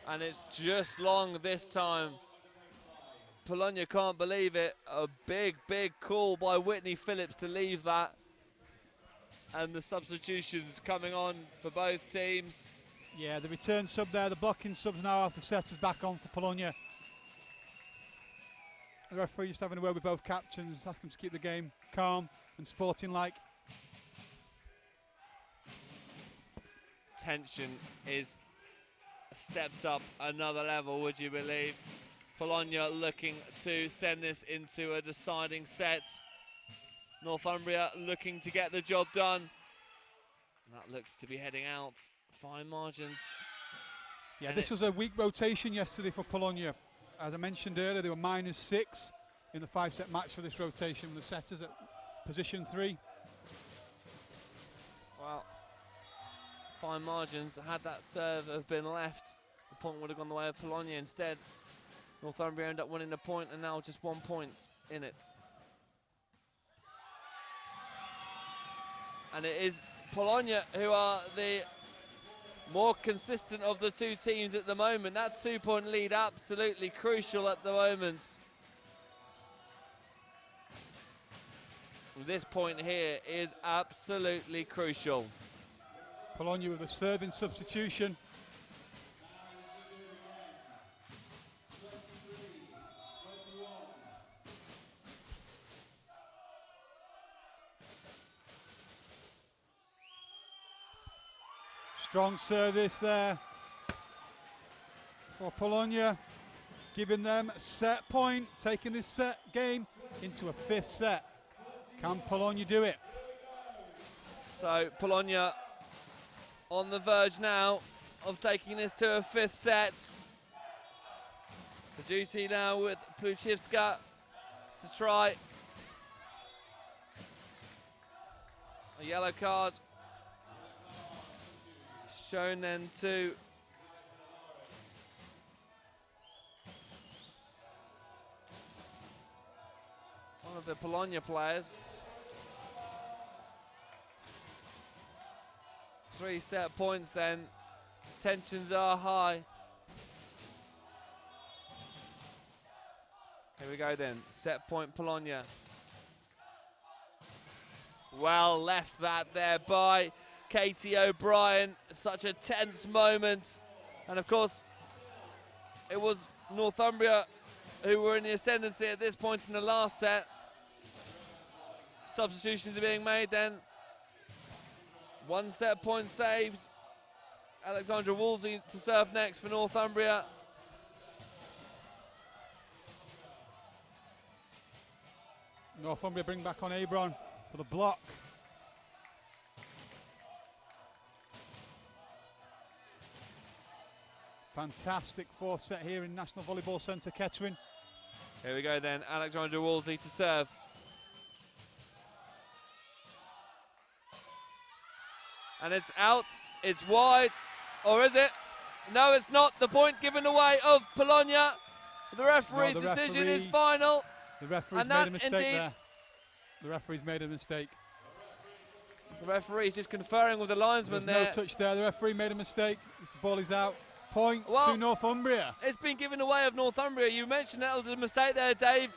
And it's just long this time. Polonia can't believe it. A big, big call by Whitney Phillips to leave that. And the substitutions coming on for both teams. Yeah, the return sub there, the blocking subs now off, the setters back on for Polonia. The referee just having a word with both captains, ask them to keep the game calm and sporting-like. Tension is stepped up another level, would you believe? Polonia looking to send this into a deciding set. Northumbria looking to get the job done. And that looks to be heading out. Fine margins. Yeah, and this was a weak rotation yesterday for Polonia. As I mentioned earlier, they were -6 in the 5-set match for this rotation, with the setters at position 3. Well, fine margins. Had that serve have been left, the point would have gone the way of Polonia. Instead, Northumbria end up winning the point, and now just 1 point in it. And it is Polonia who are the more consistent of the two teams at the moment. That 2-point lead absolutely crucial at the moment. This point here is absolutely crucial. Polonia with a serving substitution. Strong service there for Polonia, giving them a set point, taking this set game into a 5th set. Can Polonia do it? So Polonia on the verge now of taking this to a 5th set. Paducci now with Pluchivska to try. A yellow card shown then to one of the Polonia players. 3 set points then. Tensions are high. Here we go then. Set point Polonia. Well left that there by Katie O'Brien. Such a tense moment. And of course, it was Northumbria who were in the ascendancy at this point in the last set. Substitutions are being made then. 1 set point saved. Alexandra Wolsey to serve next for Northumbria. Northumbria bring back on Abron for the block. Fantastic 4th set here in National Volleyball Centre, Kettering. Here we go then, Alexandra Wolsey to serve. And it's out, it's wide, or is it? No, it's not. The point given away of Polonia. The referee's decision is final. The referee's made a mistake there. The referee's made a mistake. The referee's just conferring with the linesman there. There's no touch there. The referee made a mistake. The ball is out. Point to Northumbria. It's been given away of Northumbria. You mentioned that was a mistake there, Dave.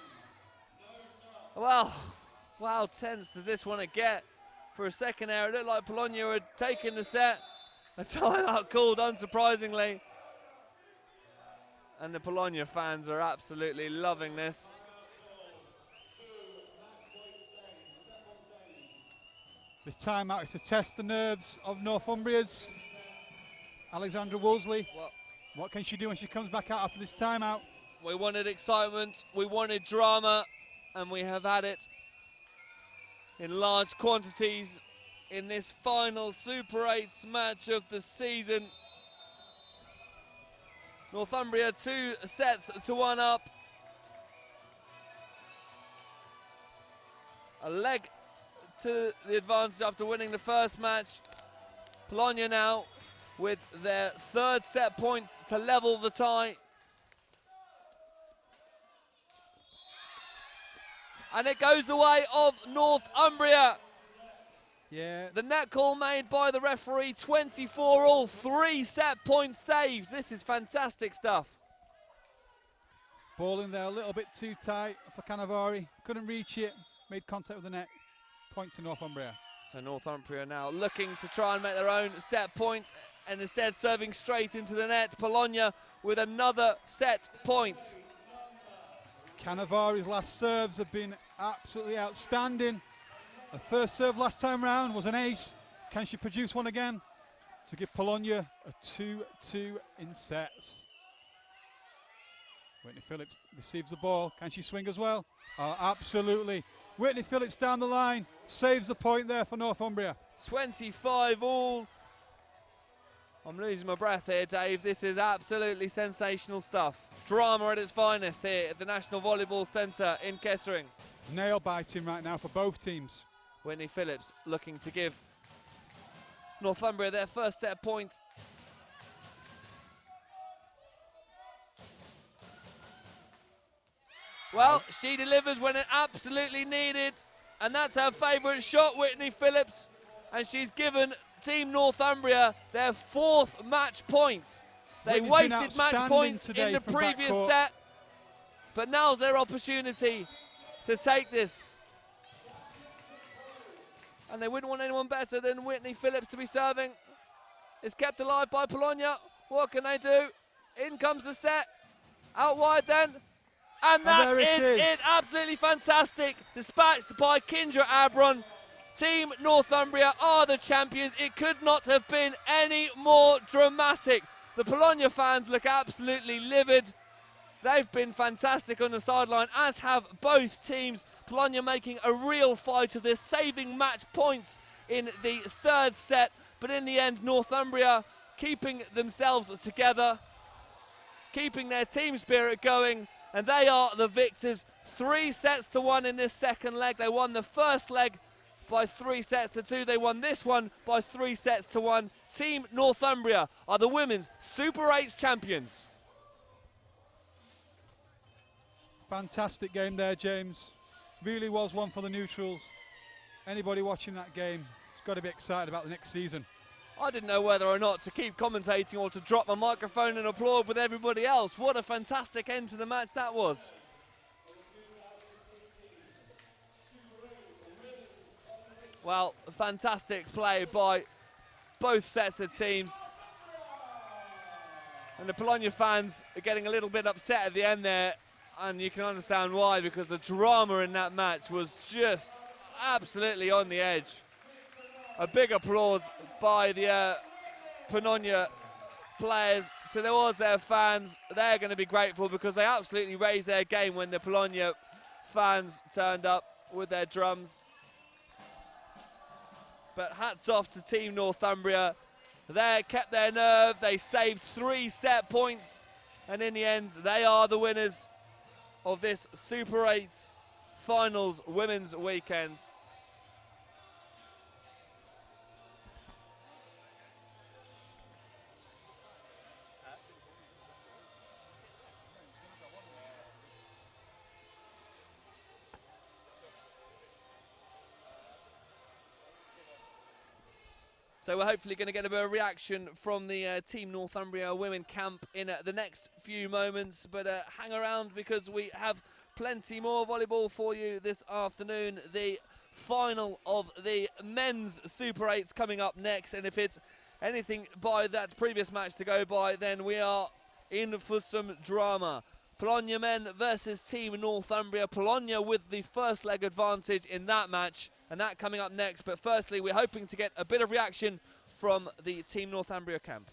Well, how tense does this one get? For a second there, it looked like Polonia had taken the set. A timeout called, unsurprisingly. And the Polonia fans are absolutely loving this. This timeout is to test the nerves of Northumbria's Alexandra Wolseley. What can she do when she comes back out after this timeout? We wanted excitement, we wanted drama, and we have had it in large quantities in this final Super 8s match of the season. Northumbria 2 sets to 1 up. A leg to the advantage after winning the first match. Polonia now with their 3rd set point to level the tie. And it goes the way of Northumbria. Yeah. The net call made by the referee, 24 all, 3 set points saved. This is fantastic stuff. Ball in there a little bit too tight for Cannavaro. Couldn't reach it, made contact with the net. Point to Northumbria. So Northumbria now looking to try and make their own set point and instead serving straight into the net. Polonia with another set point. Cannavaro's last serves have been absolutely outstanding. The first serve last time round was an ace. Can she produce one again to give Polonia a 2-2 in sets? Whitney Phillips receives the ball. Can she swing as well? Oh, absolutely. Whitney Phillips down the line, saves the point there for Northumbria. 25 all. I'm losing my breath here, Dave. This is absolutely sensational stuff. Drama at its finest here at the National Volleyball Centre in Kettering. Nail biting right now for both teams. Whitney Phillips looking to give Northumbria their first set point. Well, she delivers when it absolutely needed, and that's her favourite shot, Whitney Phillips, and she's given Team Northumbria their 4th match point. They wasted match points in the previous set, but now's their opportunity to take this. And they wouldn't want anyone better than Whitney Phillips to be serving. It's kept alive by Polonia. What can they do? In comes the set. Out wide then. And that is it. Absolutely fantastic. Dispatched by Kindra Abron. Team Northumbria are the champions. It could not have been any more dramatic. The Polonia fans look absolutely livid. They've been fantastic on the sideline, as have both teams. Polonia making a real fight of this, saving match points in the 3rd set. But in the end, Northumbria keeping themselves together. keeping their team spirit going, and they are the victors. 3-1 in this second leg. They won the first leg by 3-2. They won this one by 3-1. Team Northumbria are the women's Super 8s champions. Fantastic game there, James. Really was one for the neutrals. Anybody watching that game has got to be excited about the next season. I didn't know whether or not to keep commentating or to drop my microphone and applaud with everybody else. What a fantastic end to the match that was. Well, fantastic play by both sets of teams. And the Polonia fans are getting a little bit upset at the end there, and you can understand why, because the drama in that match was just absolutely on the edge. A big applause by the Polonia players towards their fans. They're going to be grateful because they absolutely raised their game when the Polonia fans turned up with their drums. But hats off to Team Northumbria. They kept their nerve, they saved 3 set points, and in the end they are the winners of this Super 8 Finals Women's Weekend. So we're hopefully going to get a bit of reaction from the Team Northumbria women camp in the next few moments. But hang around, because we have plenty more volleyball for you this afternoon. The final of the men's Super 8s coming up next. And if it's anything by that previous match to go by, then we are in for some drama. Polonia men versus Team Northumbria. Polonia with the first leg advantage in that match, and that coming up next. But firstly, we're hoping to get a bit of reaction from the Team Northumbria camp.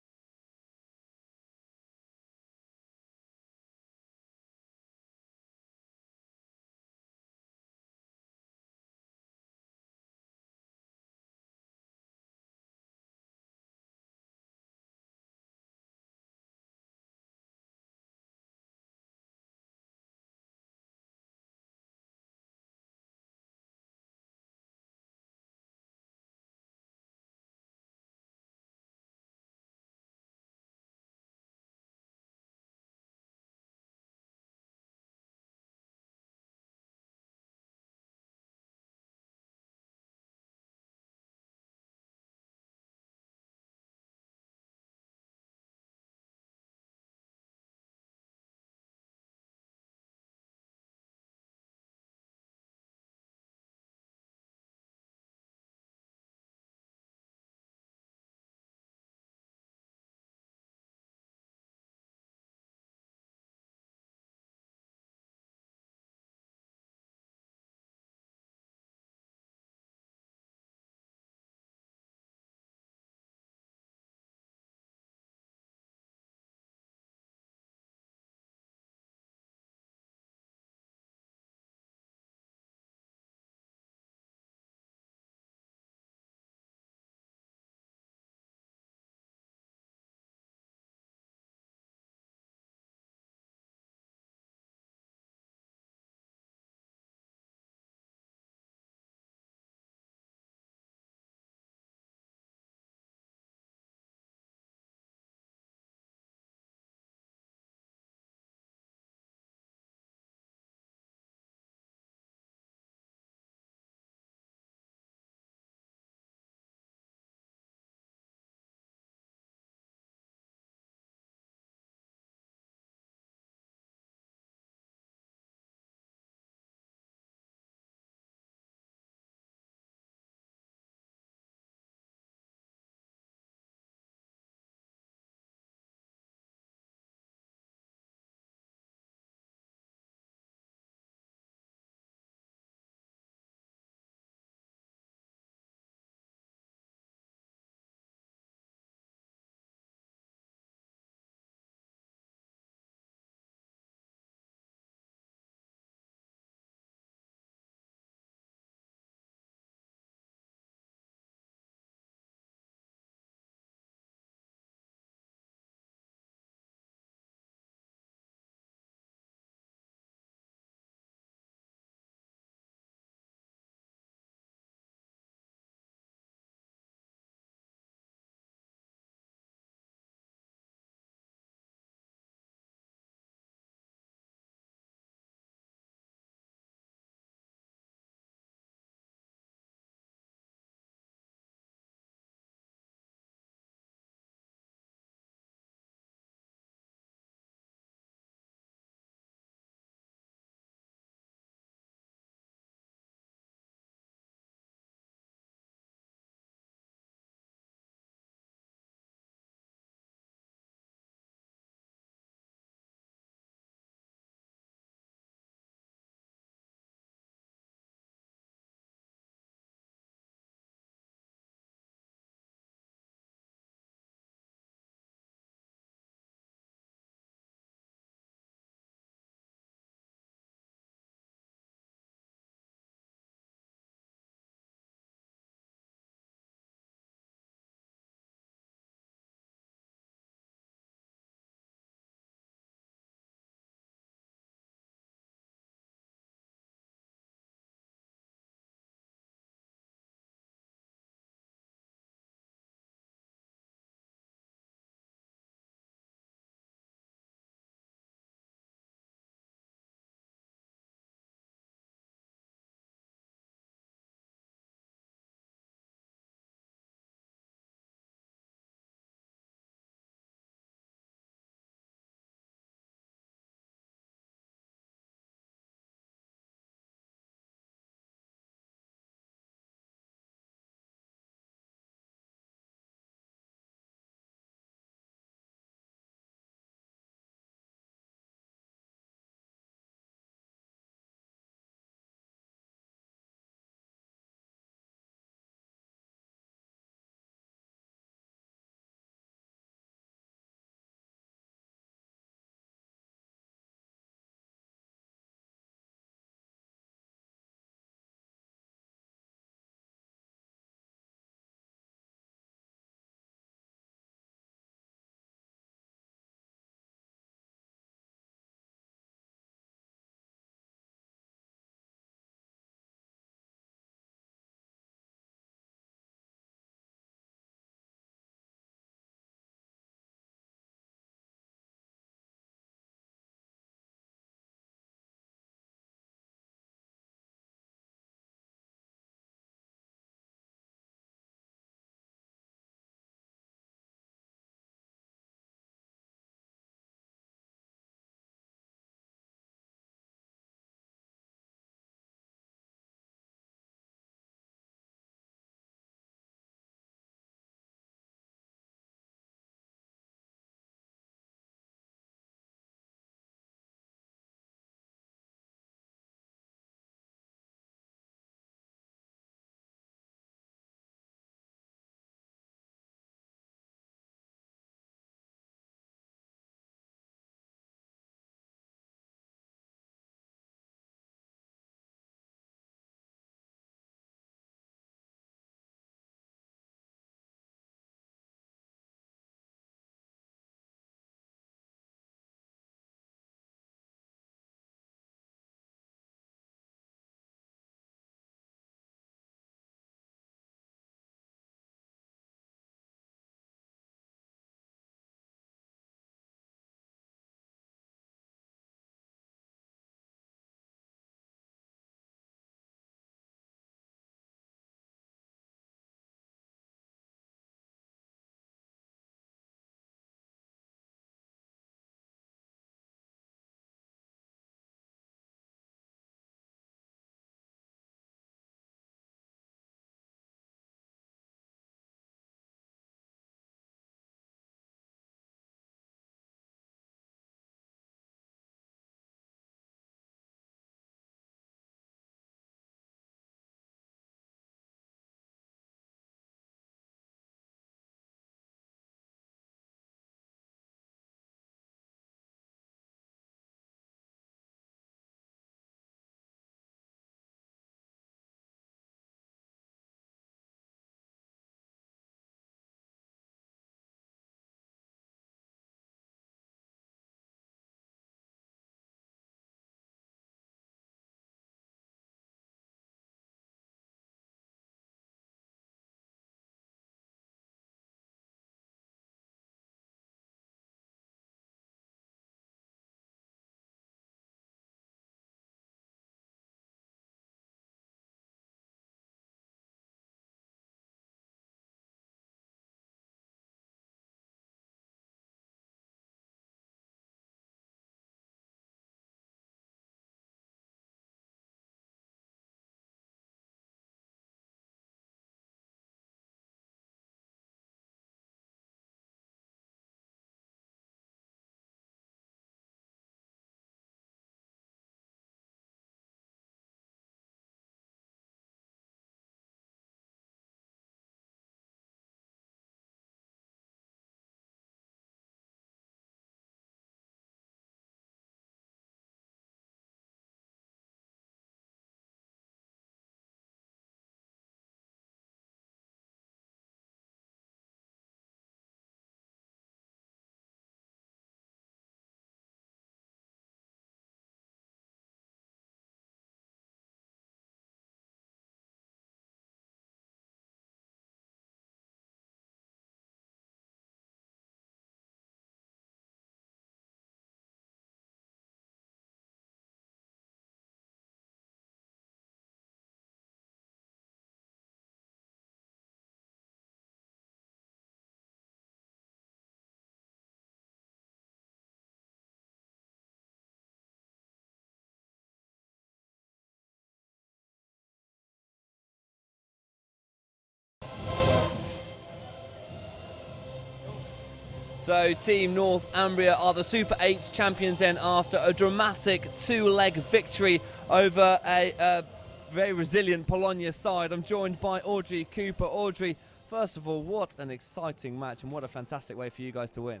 So Team Northumbria are the Super 8s champions then after a dramatic 2-leg victory over a very resilient Polonia side. I'm joined by Audrey Cooper. Audrey, first of all, what an exciting match and what a fantastic way for you guys to win.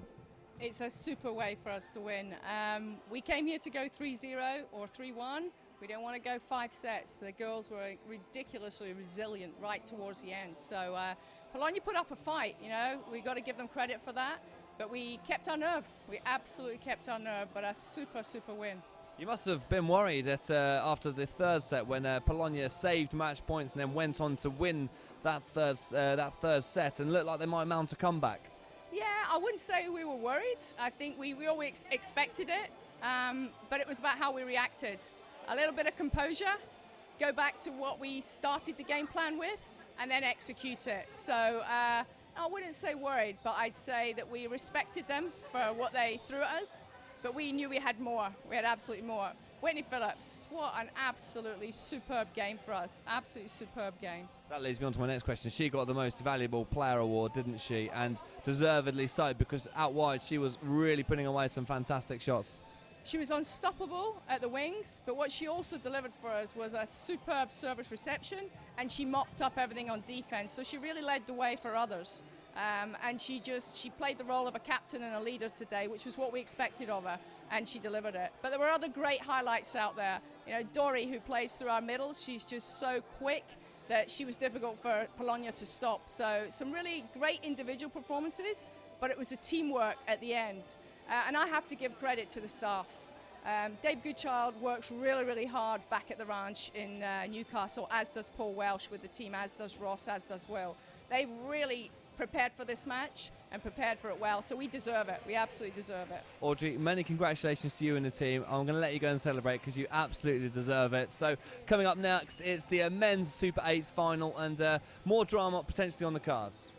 It's a super way for us to win. We came here to go 3-0 or 3-1. We didn't want to go 5 sets, but the girls were ridiculously resilient right towards the end. So Polonia put up a fight, you know, we got to give them credit for that. But we kept our nerve. We absolutely kept our nerve, but a super, super win. You must have been worried after the third set when Polonia saved match points and then went on to win that third set and looked like they might mount a comeback. Yeah, I wouldn't say we were worried. I think we always expected it, but it was about how we reacted. A little bit of composure, go back to what we started the game plan with, and then execute it. So I wouldn't say worried, but I'd say that we respected them for what they threw at us, but we knew we had more. We had absolutely more. Whitney Phillips, what an absolutely superb game for us. Absolutely superb game. That leads me on to my next question. She got the most valuable player award, didn't she? And deservedly so, because out wide she was really putting away some fantastic shots. She was unstoppable at the wings, but what she also delivered for us was a superb service reception, and she mopped up everything on defense. So she really led the way for others. And she played the role of a captain and a leader today, which was what we expected of her, and she delivered it. But there were other great highlights out there. You know, Dory, who plays through our middle, she's just so quick that she was difficult for Polonia to stop. So some really great individual performances, but it was a teamwork at the end. And I have to give credit to the staff. Dave Goodchild works really, really hard back at the ranch in Newcastle, as does Paul Welsh with the team, as does Ross, as does Will. They've really prepared for this match and prepared for it well, so we deserve it. We absolutely deserve it. Audrey, many congratulations to you and the team. I'm going to let you go and celebrate because you absolutely deserve it. So coming up next, it's the men's Super 8s final and more drama potentially on the cards.